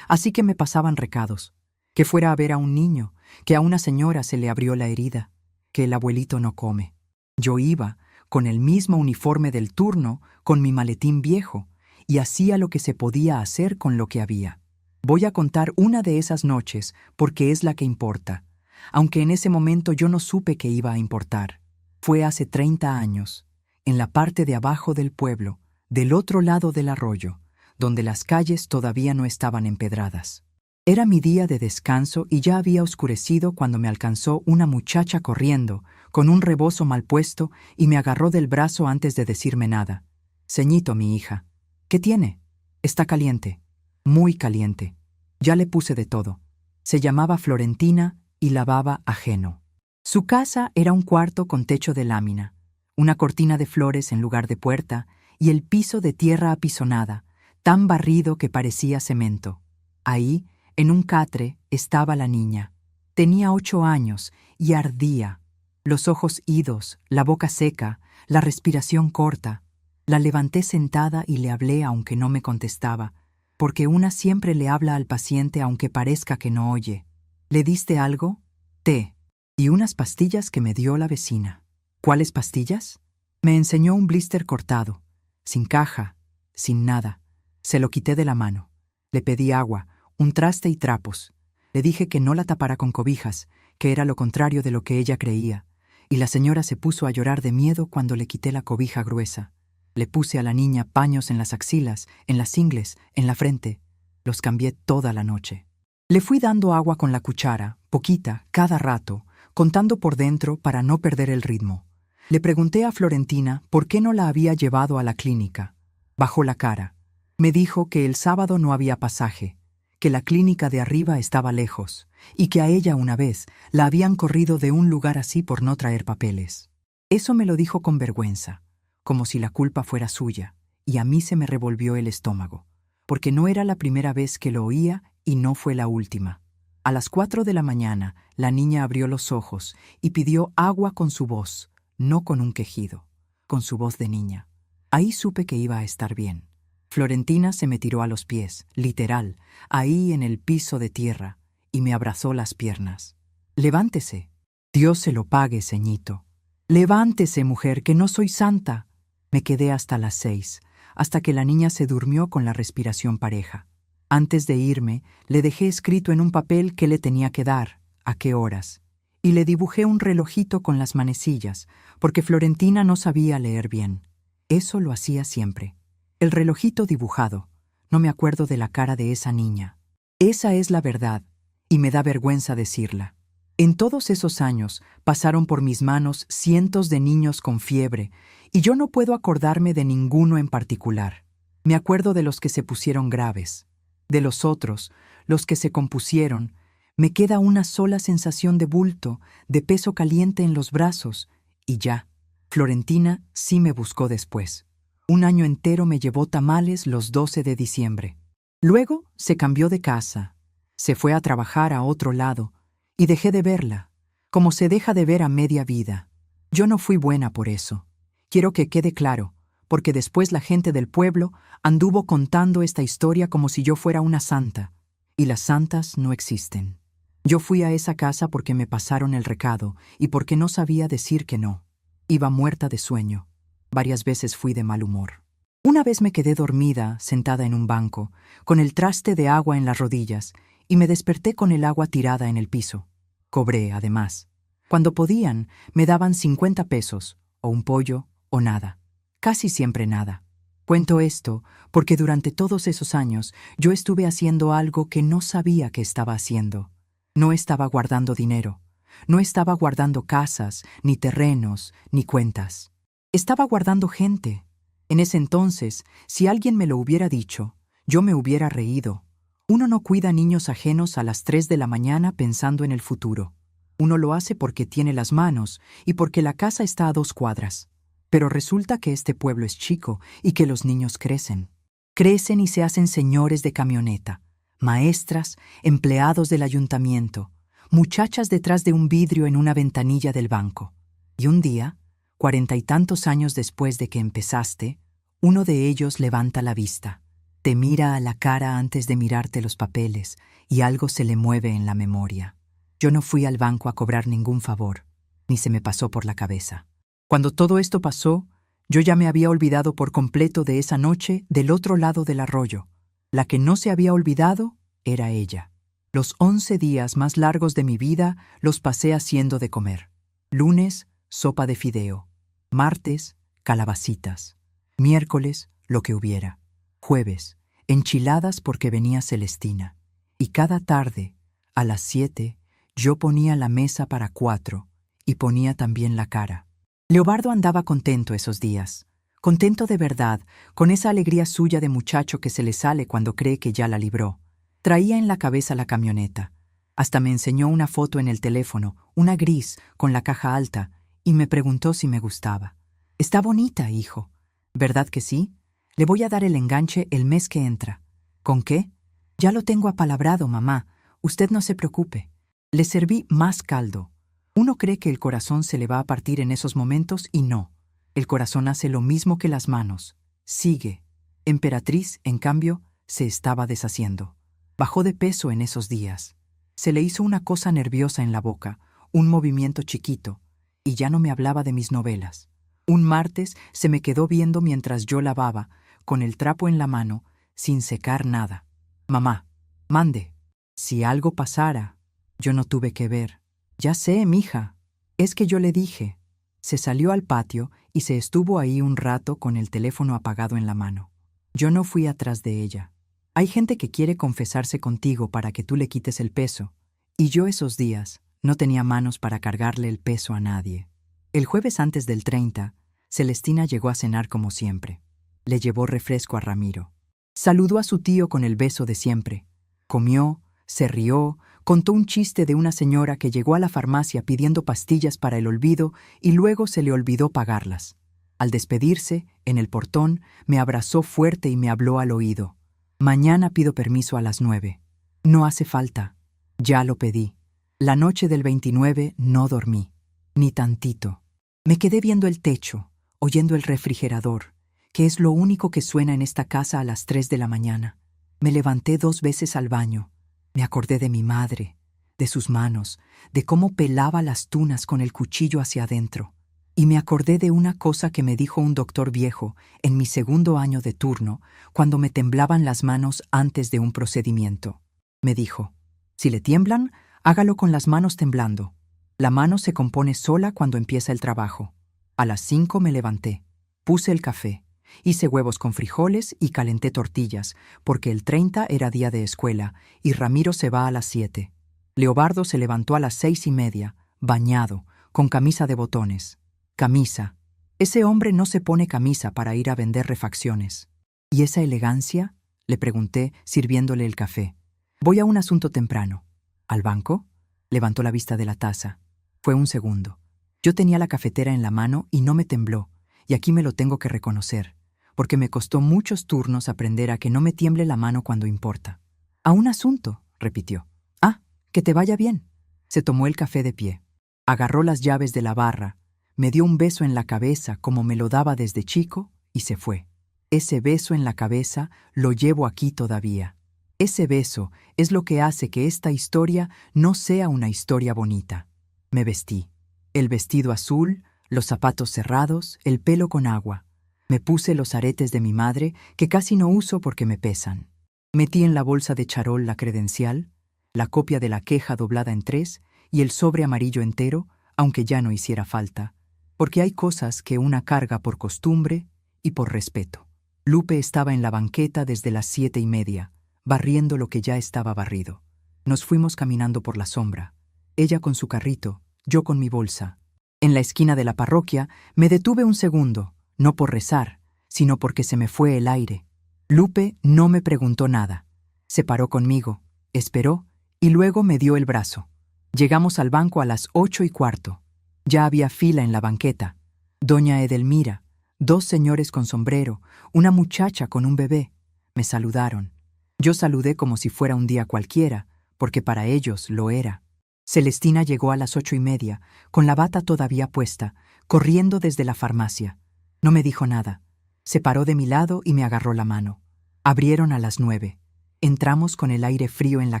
Así que me pasaban recados. Que fuera a ver a un niño, que a una señora se le abrió la herida, que el abuelito no come. Yo iba, con el mismo uniforme del turno, con mi maletín viejo, y hacía lo que se podía hacer con lo que había. Voy a contar una de esas noches porque es la que importa, aunque en ese momento yo no supe que iba a importar. Fue hace 30 años, en la parte de abajo del pueblo, del otro lado del arroyo, donde las calles todavía no estaban empedradas. Era mi día de descanso y ya había oscurecido cuando me alcanzó una muchacha corriendo, con un rebozo mal puesto, y me agarró del brazo antes de decirme nada. «Ceñito, mi hija. ¿Qué tiene?» «Está caliente. Muy caliente. Ya le puse de todo». Se llamaba Florentina y lavaba ajeno. Su casa era un cuarto con techo de lámina, una cortina de flores en lugar de puerta y el piso de tierra apisonada, tan barrido que parecía cemento. Ahí, en un catre, estaba la niña. Tenía 8 años y ardía. Los ojos idos, la boca seca, la respiración corta. La levanté sentada y le hablé aunque no me contestaba, porque una siempre le habla al paciente aunque parezca que no oye. ¿Le diste algo? Té. Y unas pastillas que me dio la vecina. ¿Cuáles pastillas? Me enseñó un blister cortado, sin caja, sin nada. Se lo quité de la mano. Le pedí agua, un traste y trapos. Le dije que no la tapara con cobijas, que era lo contrario de lo que ella creía, y la señora se puso a llorar de miedo cuando le quité la cobija gruesa. Le puse a la niña paños en las axilas, en las ingles, en la frente. Los cambié toda la noche. Le fui dando agua con la cuchara, poquita, cada rato, contando por dentro para no perder el ritmo. Le pregunté a Florentina por qué no la había llevado a la clínica. Bajó la cara. Me dijo que el sábado no había pasaje, que la clínica de arriba estaba lejos, y que a ella una vez la habían corrido de un lugar así por no traer papeles. Eso me lo dijo con vergüenza, como si la culpa fuera suya, y a mí se me revolvió el estómago, porque no era la primera vez que lo oía y no fue la última. A las 4 de la mañana, la niña abrió los ojos y pidió agua con su voz, no con un quejido, con su voz de niña. Ahí supe que iba a estar bien. Florentina se me tiró a los pies, literal, ahí en el piso de tierra, y me abrazó las piernas. «Levántese». «Dios se lo pague, ceñito». «Levántese, mujer, que no soy santa». Me quedé hasta las 6, hasta que la niña se durmió con la respiración pareja. Antes de irme, le dejé escrito en un papel qué le tenía que dar, a qué horas, y le dibujé un relojito con las manecillas, porque Florentina no sabía leer bien. Eso lo hacía siempre. El relojito dibujado. No me acuerdo de la cara de esa niña. Esa es la verdad, y me da vergüenza decirla. En todos esos años pasaron por mis manos cientos de niños con fiebre, y yo no puedo acordarme de ninguno en particular. Me acuerdo de los que se pusieron graves. De los otros, los que se compusieron, me queda una sola sensación de bulto, de peso caliente en los brazos, y ya. Florentina sí me buscó después. Un año entero me llevó tamales los 12 de diciembre. Luego se cambió de casa, se fue a trabajar a otro lado, y dejé de verla, como se deja de ver a media vida. Yo no fui buena por eso. Quiero que quede claro, porque después la gente del pueblo anduvo contando esta historia como si yo fuera una santa, y las santas no existen. Yo fui a esa casa porque me pasaron el recado y porque no sabía decir que no. Iba muerta de sueño. Varias veces fui de mal humor. Una vez me quedé dormida, sentada en un banco, con el traste de agua en las rodillas, y me desperté con el agua tirada en el piso. Cobré, además. Cuando podían, me daban 50 pesos, o un pollo, o nada. Casi siempre nada. Cuento esto porque durante todos esos años yo estuve haciendo algo que no sabía que estaba haciendo. No estaba guardando dinero. No estaba guardando casas, ni terrenos, ni cuentas. Estaba guardando gente. En ese entonces, si alguien me lo hubiera dicho, yo me hubiera reído. Uno no cuida niños ajenos a las 3 de la mañana pensando en el futuro. Uno lo hace porque tiene las manos y porque la casa está a 2 cuadras. Pero resulta que este pueblo es chico y que los niños crecen. Crecen y se hacen señores de camioneta, maestras, empleados del ayuntamiento, muchachas detrás de un vidrio en una ventanilla del banco. Y un día, 40 y tantos años después de que empezaste, uno de ellos levanta la vista, te mira a la cara antes de mirarte los papeles y algo se le mueve en la memoria. Yo no fui al banco a cobrar ningún favor, ni se me pasó por la cabeza. Cuando todo esto pasó, yo ya me había olvidado por completo de esa noche del otro lado del arroyo. La que no se había olvidado era ella. Los 11 días más largos de mi vida los pasé haciendo de comer. Lunes, sopa de fideo. Martes, calabacitas. Miércoles, lo que hubiera. Jueves, enchiladas porque venía Celestina. Y cada tarde, a las 7, yo ponía la mesa para 4 y ponía también la cara. Leobardo andaba contento esos días. Contento de verdad, con esa alegría suya de muchacho que se le sale cuando cree que ya la libró. Traía en la cabeza la camioneta. Hasta me enseñó una foto en el teléfono, una gris, con la caja alta, y me preguntó si me gustaba. «Está bonita, hijo». «¿Verdad que sí? Le voy a dar el enganche el mes que entra». «¿Con qué?» «Ya lo tengo apalabrado, mamá. Usted no se preocupe». Le serví más caldo. Uno cree que el corazón se le va a partir en esos momentos y no. El corazón hace lo mismo que las manos. Sigue. Emperatriz, en cambio, se estaba deshaciendo. Bajó de peso en esos días. Se le hizo una cosa nerviosa en la boca, un movimiento chiquito, y ya no me hablaba de mis novelas. Un martes se me quedó viendo mientras yo lavaba, con el trapo en la mano, sin secar nada. «Mamá, mande». Si algo pasara, yo no tuve que ver. «Ya sé, mija. Es que yo le dije». Se salió al patio y se estuvo ahí un rato con el teléfono apagado en la mano. Yo no fui atrás de ella. Hay gente que quiere confesarse contigo para que tú le quites el peso, y yo esos días no tenía manos para cargarle el peso a nadie. El jueves antes del 30, Celestina llegó a cenar como siempre. Le llevó refresco a Ramiro. Saludó a su tío con el beso de siempre. Comió, se rió, contó un chiste de una señora que llegó a la farmacia pidiendo pastillas para el olvido y luego se le olvidó pagarlas. Al despedirse, en el portón, me abrazó fuerte y me habló al oído. «Mañana pido permiso a las 9». «No hace falta. Ya lo pedí». La noche del 29 no dormí. Ni tantito. Me quedé viendo el techo, oyendo el refrigerador, que es lo único que suena en esta casa a las 3 de la mañana. Me levanté 2 veces al baño. Me acordé de mi madre, de sus manos, de cómo pelaba las tunas con el cuchillo hacia adentro. Y me acordé de una cosa que me dijo un doctor viejo en mi segundo año de turno, cuando me temblaban las manos antes de un procedimiento. Me dijo, «Si le tiemblan, hágalo con las manos temblando. La mano se compone sola cuando empieza el trabajo». A las 5 me levanté, puse el café, hice huevos con frijoles y calenté tortillas, porque el 30 era día de escuela y Ramiro se va a las 7. Leobardo se levantó a las 6:30, bañado, con camisa de botones. Camisa. Ese hombre no se pone camisa para ir a vender refacciones. ¿Y esa elegancia?, le pregunté, sirviéndole el café. «Voy a un asunto temprano». «¿Al banco?». Levantó la vista de la taza. Fue un segundo. Yo tenía la cafetera en la mano y no me tembló, y aquí me lo tengo que reconocer. porque me costó muchos turnos aprender a que no me tiemble la mano cuando importa. «A un asunto», repitió. «Ah, que te vaya bien». Se tomó el café de pie. Agarró las llaves de la barra, me dio un beso en la cabeza como me lo daba desde chico y se fue. Ese beso en la cabeza lo llevo aquí todavía. Ese beso es lo que hace que esta historia no sea una historia bonita. Me vestí. El vestido azul, los zapatos cerrados, el pelo con agua. Me puse los aretes de mi madre, que casi no uso porque me pesan. Metí en la bolsa de charol la credencial, la copia de la queja doblada en 3 y el sobre amarillo entero, aunque ya no hiciera falta, porque hay cosas que una carga por costumbre y por respeto. Lupe estaba en la banqueta desde las 7:30, barriendo lo que ya estaba barrido. Nos fuimos caminando por la sombra, ella con su carrito, yo con mi bolsa. En la esquina de la parroquia me detuve un segundo, no por rezar, sino porque se me fue el aire. Lupe no me preguntó nada. Se paró conmigo, esperó y luego me dio el brazo. Llegamos al banco a las 8:15. Ya había fila en la banqueta. Doña Edelmira, 2 señores con sombrero, una muchacha con un bebé. Me saludaron. Yo saludé como si fuera un día cualquiera, porque para ellos lo era. Celestina llegó a las 8:30, con la bata todavía puesta, corriendo desde la farmacia. No me dijo nada. Se paró de mi lado y me agarró la mano. Abrieron a las 9. Entramos con el aire frío en la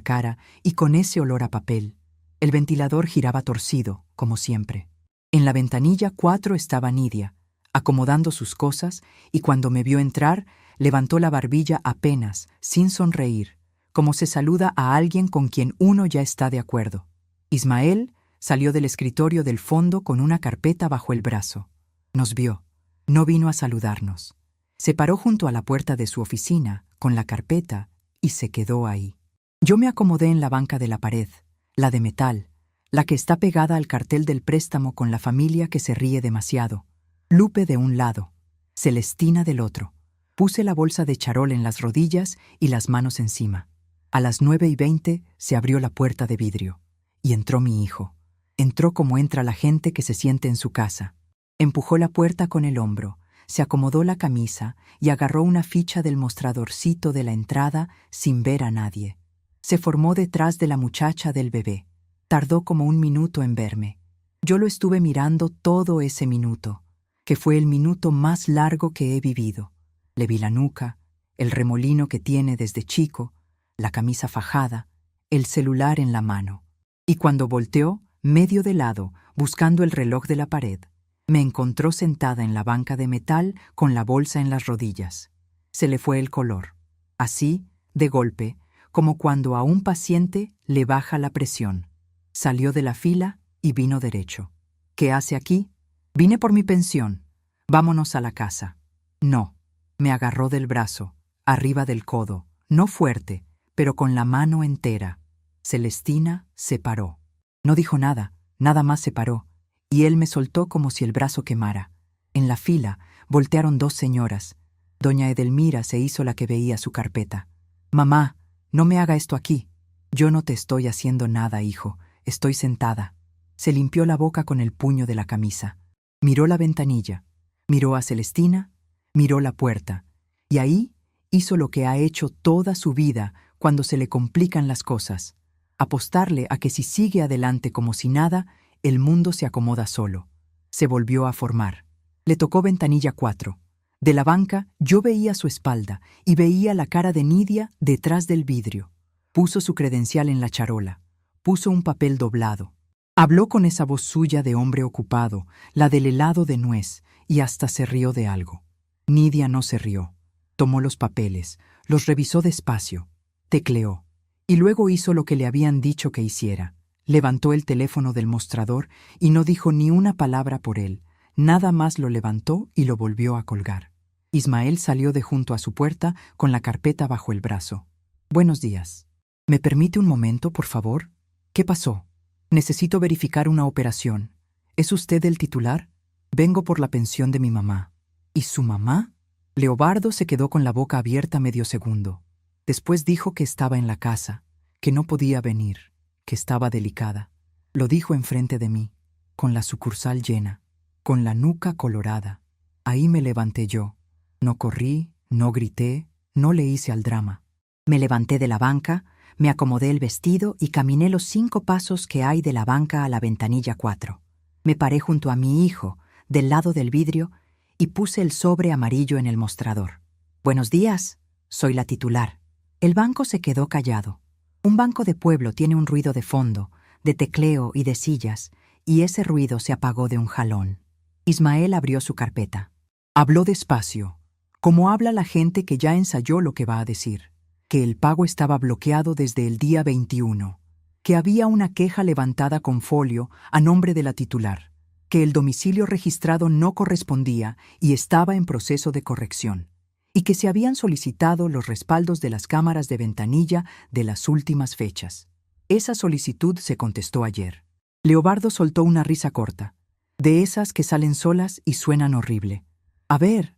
cara y con ese olor a papel. El ventilador giraba torcido, como siempre. En la ventanilla 4 estaba Nidia, acomodando sus cosas, y cuando me vio entrar, levantó la barbilla apenas, sin sonreír, como se saluda a alguien con quien uno ya está de acuerdo. Ismael salió del escritorio del fondo con una carpeta bajo el brazo. Nos vio. No vino a saludarnos. Se paró junto a la puerta de su oficina, con la carpeta, y se quedó ahí. Yo me acomodé en la banca de la pared, la de metal, la que está pegada al cartel del préstamo con la familia que se ríe demasiado. Lupe de un lado, Celestina del otro. Puse la bolsa de charol en las rodillas y las manos encima. A las 9:20 se abrió la puerta de vidrio. Y entró mi hijo. Entró como entra la gente que se siente en su casa. Empujó la puerta con el hombro, se acomodó la camisa y agarró una ficha del mostradorcito de la entrada sin ver a nadie. Se formó detrás de la muchacha del bebé. Tardó como 1 minuto en verme. Yo lo estuve mirando todo ese minuto, que fue el minuto más largo que he vivido. Le vi la nuca, el remolino que tiene desde chico, la camisa fajada, el celular en la mano. Y cuando volteó, medio de lado, buscando el reloj de la pared, me encontró sentada en la banca de metal con la bolsa en las rodillas. Se le fue el color. Así, de golpe, como cuando a un paciente le baja la presión. Salió de la fila y vino derecho. ¿Qué hace aquí? Vine por mi pensión. Vámonos a la casa. No. Me agarró del brazo, arriba del codo, no fuerte, pero con la mano entera. Celestina se paró. No dijo nada, nada más se paró, y él me soltó como si el brazo quemara. En la fila voltearon 2 señoras. Doña Edelmira se hizo la que veía su carpeta. «Mamá, no me haga esto aquí». «Yo no te estoy haciendo nada, hijo. Estoy sentada». Se limpió la boca con el puño de la camisa. Miró la ventanilla. Miró a Celestina. Miró la puerta. Y ahí hizo lo que ha hecho toda su vida cuando se le complican las cosas. Apostarle a que si sigue adelante como si nada, el mundo se acomoda solo. Se volvió a formar. Le tocó ventanilla 4. De la banca yo veía su espalda y veía la cara de Nidia detrás del vidrio. Puso su credencial en la charola. Puso un papel doblado. Habló con esa voz suya de hombre ocupado, la del helado de nuez, y hasta se rió de algo. Nidia no se rió. Tomó los papeles, los revisó despacio, tecleó, y luego hizo lo que le habían dicho que hiciera. Levantó el teléfono del mostrador y no dijo ni una palabra por él. Nada más lo levantó y lo volvió a colgar. Ismael salió de junto a su puerta con la carpeta bajo el brazo. «Buenos días. ¿Me permite un momento, por favor? ¿Qué pasó? Necesito verificar una operación. ¿Es usted el titular? Vengo por la pensión de mi mamá». «¿Y su mamá?» Leobardo se quedó con la boca abierta medio segundo. Después dijo que estaba en la casa, que no podía venir, que estaba delicada. Lo dijo enfrente de mí, con la sucursal llena, con la nuca colorada. Ahí me levanté yo. No corrí, no grité, no le hice al drama. Me levanté de la banca, me acomodé el vestido y caminé los 5 pasos que hay de la banca a la ventanilla 4. Me paré junto a mi hijo, del lado del vidrio, y puse el sobre amarillo en el mostrador. «Buenos días, soy la titular». El banco se quedó callado. Un banco de pueblo tiene un ruido de fondo, de tecleo y de sillas, y ese ruido se apagó de un jalón. Ismael abrió su carpeta. Habló despacio, como habla la gente que ya ensayó lo que va a decir. Que el pago estaba bloqueado desde el día 21, que había una queja levantada con folio a nombre de la titular, que el domicilio registrado no correspondía y estaba en proceso de corrección, y que se habían solicitado los respaldos de las cámaras de ventanilla de las últimas fechas. Esa solicitud se contestó ayer. Leobardo soltó una risa corta, de esas que salen solas y suenan horrible. A ver,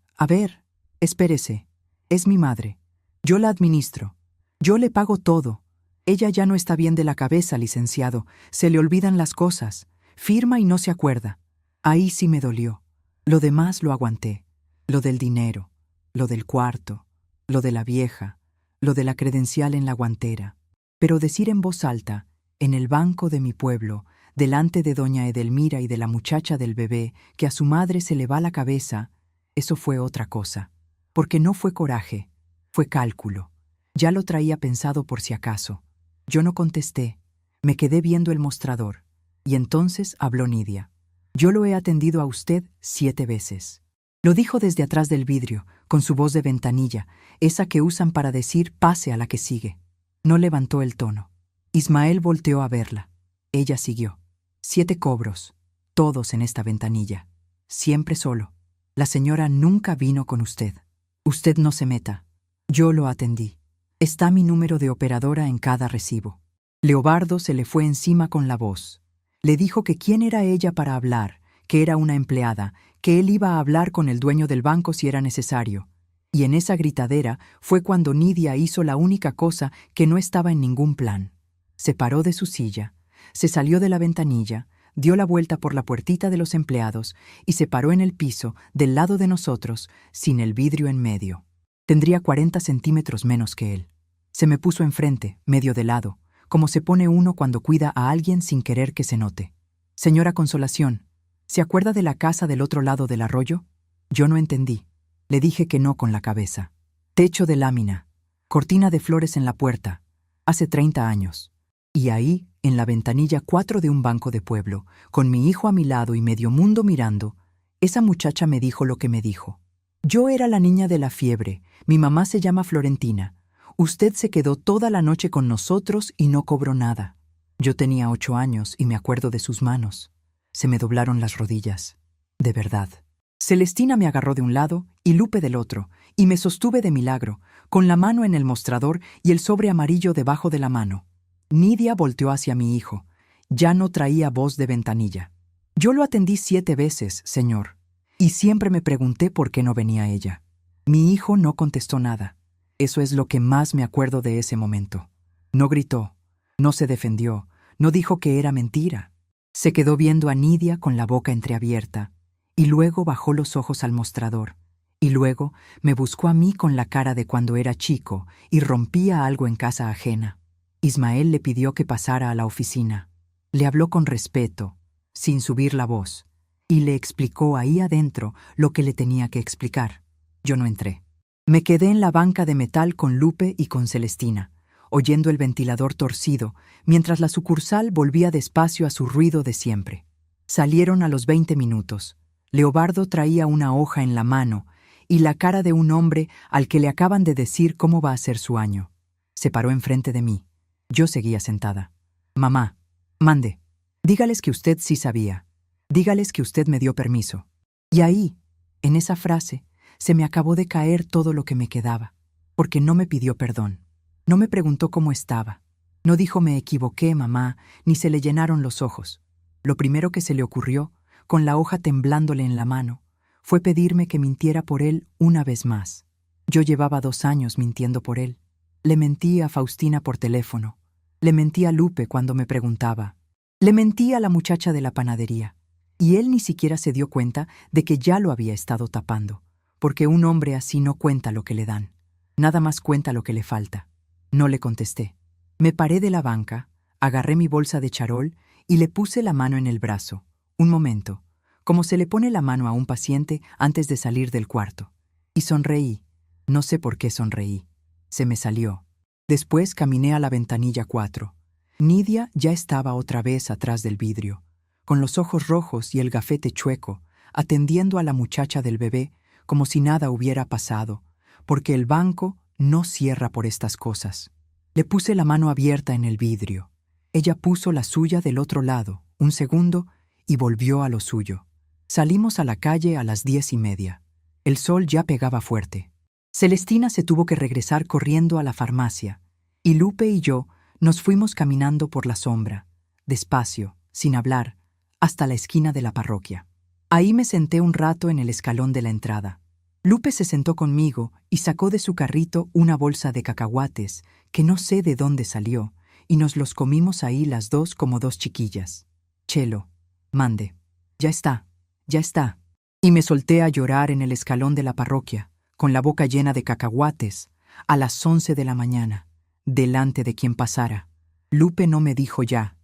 espérese, es mi madre. Yo la administro. Yo le pago todo. Ella ya no está bien de la cabeza, licenciado. Se le olvidan las cosas. Firma y no se acuerda. Ahí sí me dolió. Lo demás lo aguanté. Lo del dinero, lo del cuarto, lo de la vieja, lo de la credencial en la guantera. Pero decir en voz alta, en el banco de mi pueblo, delante de doña Edelmira y de la muchacha del bebé, que a su madre se le va la cabeza, eso fue otra cosa. Porque no fue coraje. Fue cálculo. Ya lo traía pensado por si acaso. Yo no contesté. Me quedé viendo el mostrador. Y entonces habló Nidia. Yo lo he atendido a usted 7 veces. Lo dijo desde atrás del vidrio, con su voz de ventanilla, esa que usan para decir pase a la que sigue. No levantó el tono. Ismael volteó a verla. Ella siguió. 7 cobros, todos en esta ventanilla. Siempre solo. La señora nunca vino con usted. Usted no se meta. Yo lo atendí. Está mi número de operadora en cada recibo. Leobardo se le fue encima con la voz. Le dijo que quién era ella para hablar, que era una empleada, que él iba a hablar con el dueño del banco si era necesario. Y en esa gritadera fue cuando Nidia hizo la única cosa que no estaba en ningún plan. Se paró de su silla, se salió de la ventanilla, dio la vuelta por la puertita de los empleados y se paró en el piso, del lado de nosotros, sin el vidrio en medio. Tendría 40 centímetros menos que él. Se me puso enfrente, medio de lado, como se pone uno cuando cuida a alguien sin querer que se note. Señora Consolación, ¿se acuerda de la casa del otro lado del arroyo? Yo no entendí. Le dije que no con la cabeza. Techo de lámina, cortina de flores en la puerta, hace 30 años. Y ahí, en la ventanilla 4 de un banco de pueblo, con mi hijo a mi lado y medio mundo mirando, esa muchacha me dijo lo que me dijo. Yo era la niña de la fiebre, mi mamá se llama Florentina. Usted se quedó toda la noche con nosotros y no cobró nada. Yo tenía 8 años y me acuerdo de sus manos. Se me doblaron las rodillas. De verdad. Celestina me agarró de un lado y Lupe del otro, y me sostuve de milagro, con la mano en el mostrador y el sobre amarillo debajo de la mano. Nidia volteó hacia mi hijo. Ya no traía voz de ventanilla. Yo lo atendí 7 veces, señor. Y siempre me pregunté por qué no venía ella. Mi hijo no contestó nada. Eso es lo que más me acuerdo de ese momento. No gritó, no se defendió, no dijo que era mentira. Se quedó viendo a Nidia con la boca entreabierta, y luego bajó los ojos al mostrador, y luego me buscó a mí con la cara de cuando era chico y rompía algo en casa ajena. Ismael le pidió que pasara a la oficina. Le habló con respeto, sin subir la voz, y le explicó ahí adentro lo que le tenía que explicar. Yo no entré. Me quedé en la banca de metal con Lupe y con Celestina, oyendo el ventilador torcido, mientras la sucursal volvía despacio a su ruido de siempre. Salieron a los 20 minutos. Leobardo traía una hoja en la mano y la cara de un hombre al que le acaban de decir cómo va a ser su año. Se paró enfrente de mí. Yo seguía sentada. Mamá, mande. Dígales que usted sí sabía. Dígales que usted me dio permiso. Y ahí, en esa frase, se me acabó de caer todo lo que me quedaba, porque no me pidió perdón. No me preguntó cómo estaba. No dijo me equivoqué, mamá, ni se le llenaron los ojos. Lo primero que se le ocurrió, con la hoja temblándole en la mano, fue pedirme que mintiera por él una vez más. Yo llevaba 2 años mintiendo por él. Le mentí a Faustina por teléfono. Le mentí a Lupe cuando me preguntaba. Le mentí a la muchacha de la panadería. Y él ni siquiera se dio cuenta de que ya lo había estado tapando, porque un hombre así no cuenta lo que le dan. Nada más cuenta lo que le falta. No le contesté. Me paré de la banca, agarré mi bolsa de charol y le puse la mano en el brazo. Un momento, como se le pone la mano a un paciente antes de salir del cuarto. Y sonreí. No sé por qué sonreí. Se me salió. Después caminé a la ventanilla 4. Nidia ya estaba otra vez atrás del vidrio, con los ojos rojos y el gafete chueco, atendiendo a la muchacha del bebé como si nada hubiera pasado, porque el banco no cierra por estas cosas. Le puse la mano abierta en el vidrio. Ella puso la suya del otro lado, un segundo, y volvió a lo suyo. Salimos a la calle a las 10:30. El sol ya pegaba fuerte. Celestina se tuvo que regresar corriendo a la farmacia, y Lupe y yo nos fuimos caminando por la sombra, despacio, sin hablar, hasta la esquina de la parroquia. Ahí me senté un rato en el escalón de la entrada. Lupe se sentó conmigo y sacó de su carrito una bolsa de cacahuates que no sé de dónde salió, y nos los comimos ahí las dos como dos chiquillas. Chelo, mande. Ya está, ya está. Y me solté a llorar en el escalón de la parroquia, con la boca llena de cacahuates, a las 11 de la mañana, delante de quien pasara. Lupe no me dijo ya.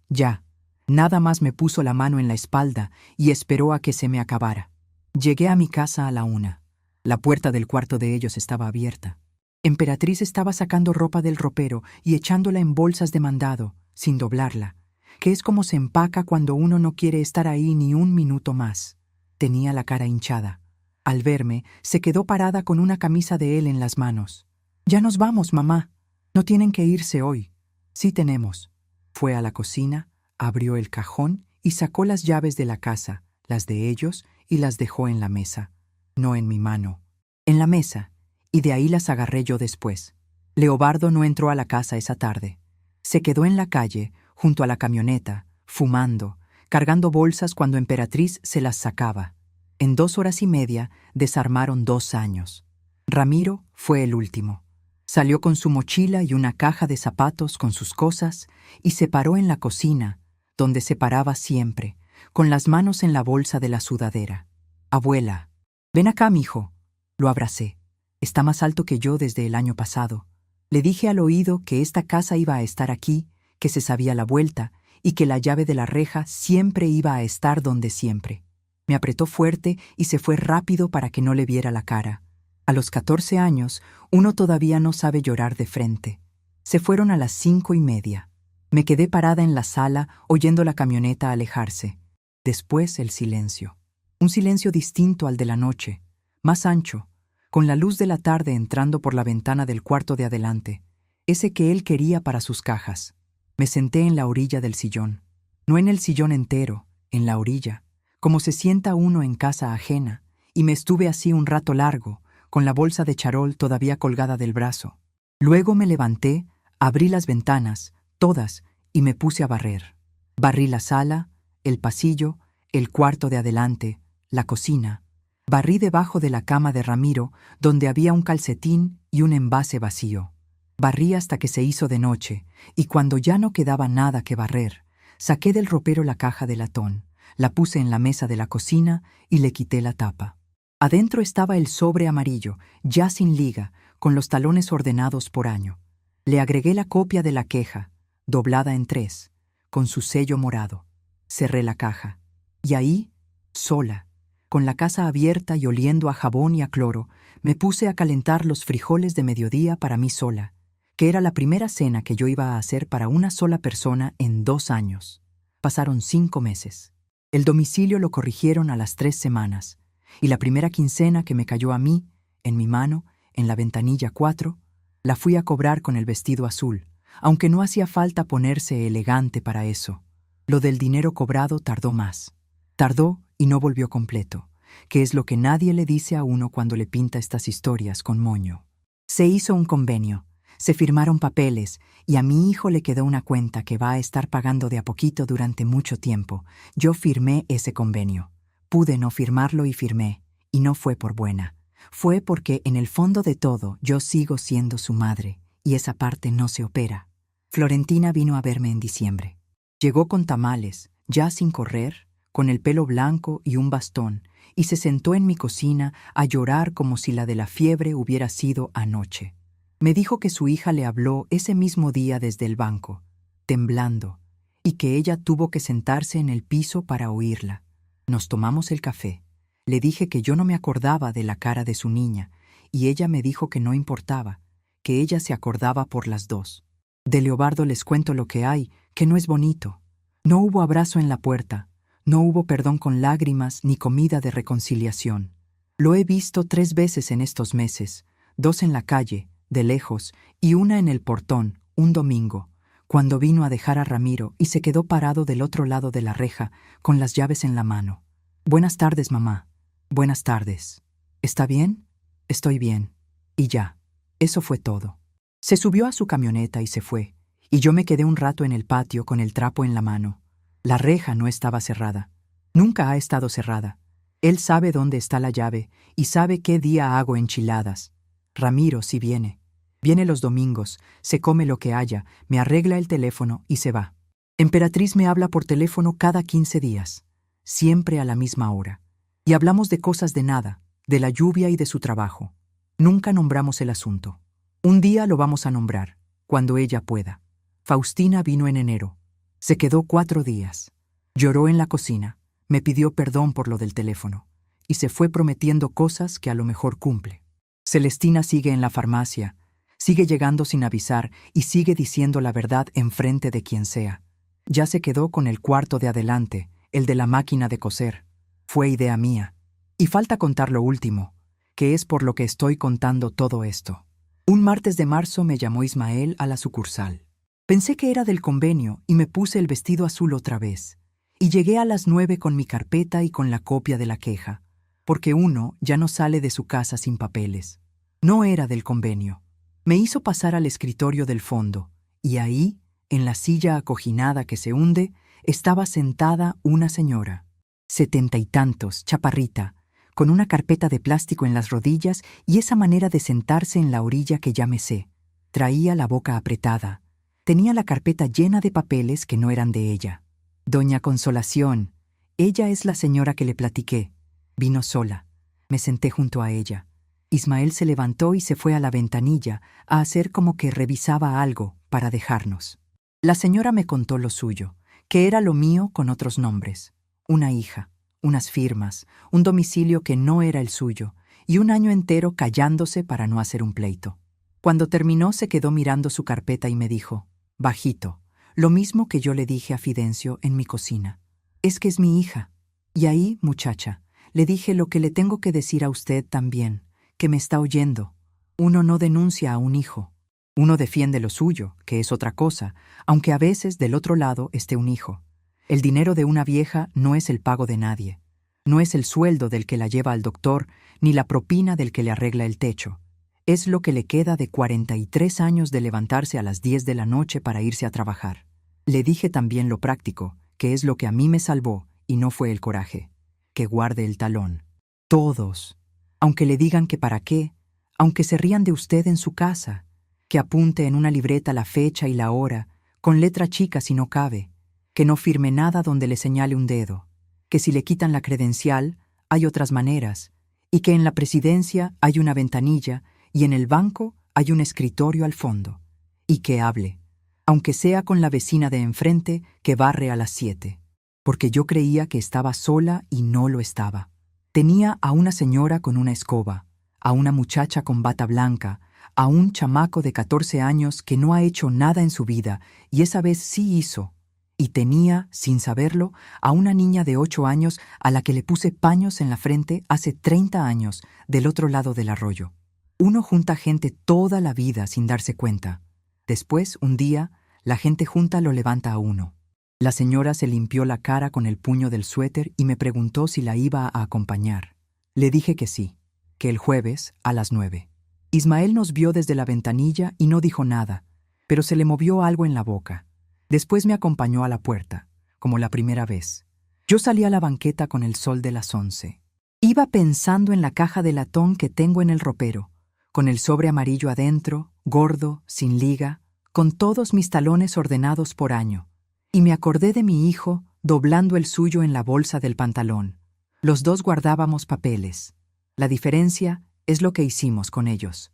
Nada más me puso la mano en la espalda y esperó a que se me acabara. Llegué a mi casa a la 1. La puerta del cuarto de ellos estaba abierta. Emperatriz estaba sacando ropa del ropero y echándola en bolsas de mandado, sin doblarla, que es como se empaca cuando uno no quiere estar ahí ni un minuto más. Tenía la cara hinchada. Al verme, se quedó parada con una camisa de él en las manos. «Ya nos vamos, mamá. No tienen que irse hoy». «Sí tenemos». Fue a la cocina, abrió el cajón y sacó las llaves de la casa, las de ellos, y las dejó en la mesa. No en mi mano. En la mesa, y de ahí las agarré yo después. Leobardo no entró a la casa esa tarde. Se quedó en la calle, junto a la camioneta, fumando, cargando bolsas cuando Emperatriz se las sacaba. En 2 horas y media desarmaron 2 años. Ramiro fue el último. Salió con su mochila y una caja de zapatos con sus cosas y se paró en la cocina, donde se paraba siempre, con las manos en la bolsa de la sudadera. «Abuela, ven acá, mijo». Lo abracé. Está más alto que yo desde el año pasado. Le dije al oído que esta casa iba a estar aquí, que se sabía la vuelta y que la llave de la reja siempre iba a estar donde siempre. Me apretó fuerte y se fue rápido para que no le viera la cara. A los 14 años, uno todavía no sabe llorar de frente. Se fueron a las 5:30. Me quedé parada en la sala oyendo la camioneta alejarse. Después el silencio. Un silencio distinto al de la noche, más ancho, con la luz de la tarde entrando por la ventana del cuarto de adelante, ese que él quería para sus cajas. Me senté en la orilla del sillón. No en el sillón entero, en la orilla, como se sienta uno en casa ajena, y me estuve así un rato largo, con la bolsa de charol todavía colgada del brazo. Luego me levanté, abrí las ventanas, todas, y me puse a barrer. Barrí la sala, el pasillo, el cuarto de adelante, la cocina. Barrí debajo de la cama de Ramiro, donde había un calcetín y un envase vacío. Barrí hasta que se hizo de noche, y cuando ya no quedaba nada que barrer, saqué del ropero la caja de latón, la puse en la mesa de la cocina y le quité la tapa. Adentro estaba el sobre amarillo, ya sin liga, con los talones ordenados por año. Le agregué la copia de la queja, doblada en 3, con su sello morado. Cerré la caja. Y ahí, sola, con la casa abierta y oliendo a jabón y a cloro, me puse a calentar los frijoles de mediodía para mí sola, que era la primera cena que yo iba a hacer para una sola persona en 2 años. Pasaron 5 meses. El domicilio lo corrigieron a las 3 semanas, y la primera quincena que me cayó a mí, en mi mano, en la ventanilla 4, la fui a cobrar con el vestido azul, aunque no hacía falta ponerse elegante para eso. Lo del dinero cobrado tardó más. Tardó y no volvió completo, que es lo que nadie le dice a uno cuando le pinta estas historias con moño. Se hizo un convenio, se firmaron papeles y a mi hijo le quedó una cuenta que va a estar pagando de a poquito durante mucho tiempo. Yo firmé ese convenio. Pude no firmarlo y firmé, y no fue por buena. Fue porque en el fondo de todo yo sigo siendo su madre, y esa parte no se opera. Florentina vino a verme en diciembre. Llegó con tamales, ya sin correr, con el pelo blanco y un bastón, y se sentó en mi cocina a llorar como si la de la fiebre hubiera sido anoche. Me dijo que su hija le habló ese mismo día desde el banco, temblando, y que ella tuvo que sentarse en el piso para oírla. Nos tomamos el café. Le dije que yo no me acordaba de la cara de su niña, y ella me dijo que no importaba, que ella se acordaba por las dos. De Leobardo les cuento lo que hay, que no es bonito. No hubo abrazo en la puerta, no hubo perdón con lágrimas ni comida de reconciliación. Lo he visto 3 veces en estos meses, 2 en la calle, de lejos, y una en el portón, un domingo, cuando vino a dejar a Ramiro y se quedó parado del otro lado de la reja, con las llaves en la mano. «Buenas tardes, mamá. Buenas tardes. ¿Está bien?» «Estoy bien». Y ya. Eso fue todo. Se subió a su camioneta y se fue, y yo me quedé un rato en el patio con el trapo en la mano. La reja no estaba cerrada. Nunca ha estado cerrada. Él sabe dónde está la llave y sabe qué día hago enchiladas. Ramiro sí viene. Viene los domingos, se come lo que haya, me arregla el teléfono y se va. Emperatriz me habla por teléfono cada 15 días, siempre a la misma hora. Y hablamos de cosas de nada, de la lluvia y de su trabajo. Nunca nombramos el asunto. Un día lo vamos a nombrar, cuando ella pueda. Faustina vino en enero. Se quedó 4 días. Lloró en la cocina, me pidió perdón por lo del teléfono, y se fue prometiendo cosas que a lo mejor cumple. Celestina sigue en la farmacia, sigue llegando sin avisar y sigue diciendo la verdad enfrente de quien sea. Ya se quedó con el cuarto de adelante, el de la máquina de coser. Fue idea mía. Y falta contar lo último, que es por lo que estoy contando todo esto. Un martes de marzo me llamó Ismael a la sucursal. Pensé que era del convenio y me puse el vestido azul otra vez. Y llegué a las 9 con mi carpeta y con la copia de la queja, porque uno ya no sale de su casa sin papeles. No era del convenio. Me hizo pasar al escritorio del fondo, y ahí, en la silla acoginada que se hunde, estaba sentada una señora, 70 y tantos, chaparrita, con una carpeta de plástico en las rodillas y esa manera de sentarse en la orilla que ya me sé. Traía la boca apretada. Tenía la carpeta llena de papeles que no eran de ella. Doña Consolación, ella es la señora que le platiqué. Vino sola. Me senté junto a ella. Ismael se levantó y se fue a la ventanilla a hacer como que revisaba algo para dejarnos. La señora me contó lo suyo, que era lo mío con otros nombres. Una hija, unas firmas, un domicilio que no era el suyo, y un año entero callándose para no hacer un pleito. Cuando terminó se quedó mirando su carpeta y me dijo, bajito, lo mismo que yo le dije a Fidencio en mi cocina. Es que es mi hija. Y ahí, muchacha, le dije lo que le tengo que decir a usted también, que me está oyendo. Uno no denuncia a un hijo. Uno defiende lo suyo, que es otra cosa, aunque a veces del otro lado esté un hijo. El dinero de una vieja no es el pago de nadie. No es el sueldo del que la lleva al doctor, ni la propina del que le arregla el techo. Es lo que le queda de 43 años de levantarse a las 10 de la noche para irse a trabajar. Le dije también lo práctico, que es lo que a mí me salvó, y no fue el coraje. Que guarde el talón. Todos. Aunque le digan que para qué, aunque se rían de usted en su casa, que apunte en una libreta la fecha y la hora, con letra chica si no cabe, que no firme nada donde le señale un dedo, que si le quitan la credencial, hay otras maneras, y que en la presidencia hay una ventanilla y en el banco hay un escritorio al fondo, y que hable, aunque sea con la vecina de enfrente que barre a las 7, porque yo creía que estaba sola y no lo estaba. Tenía a una señora con una escoba, a una muchacha con bata blanca, a un chamaco de 14 años que no ha hecho nada en su vida y esa vez sí hizo. Y tenía, sin saberlo, a una niña de 8 años a la que le puse paños en la frente hace 30 años del otro lado del arroyo. Uno junta gente toda la vida sin darse cuenta. Después, un día, la gente junta lo levanta a uno. La señora se limpió la cara con el puño del suéter y me preguntó si la iba a acompañar. Le dije que sí, que el jueves a las 9. Ismael nos vio desde la ventanilla y no dijo nada, pero se le movió algo en la boca. Después me acompañó a la puerta, como la primera vez. Yo salí a la banqueta con el sol de las 11. Iba pensando en la caja de latón que tengo en el ropero, con el sobre amarillo adentro, gordo, sin liga, con todos mis talones ordenados por año. Y me acordé de mi hijo doblando el suyo en la bolsa del pantalón. Los dos guardábamos papeles. La diferencia es lo que hicimos con ellos.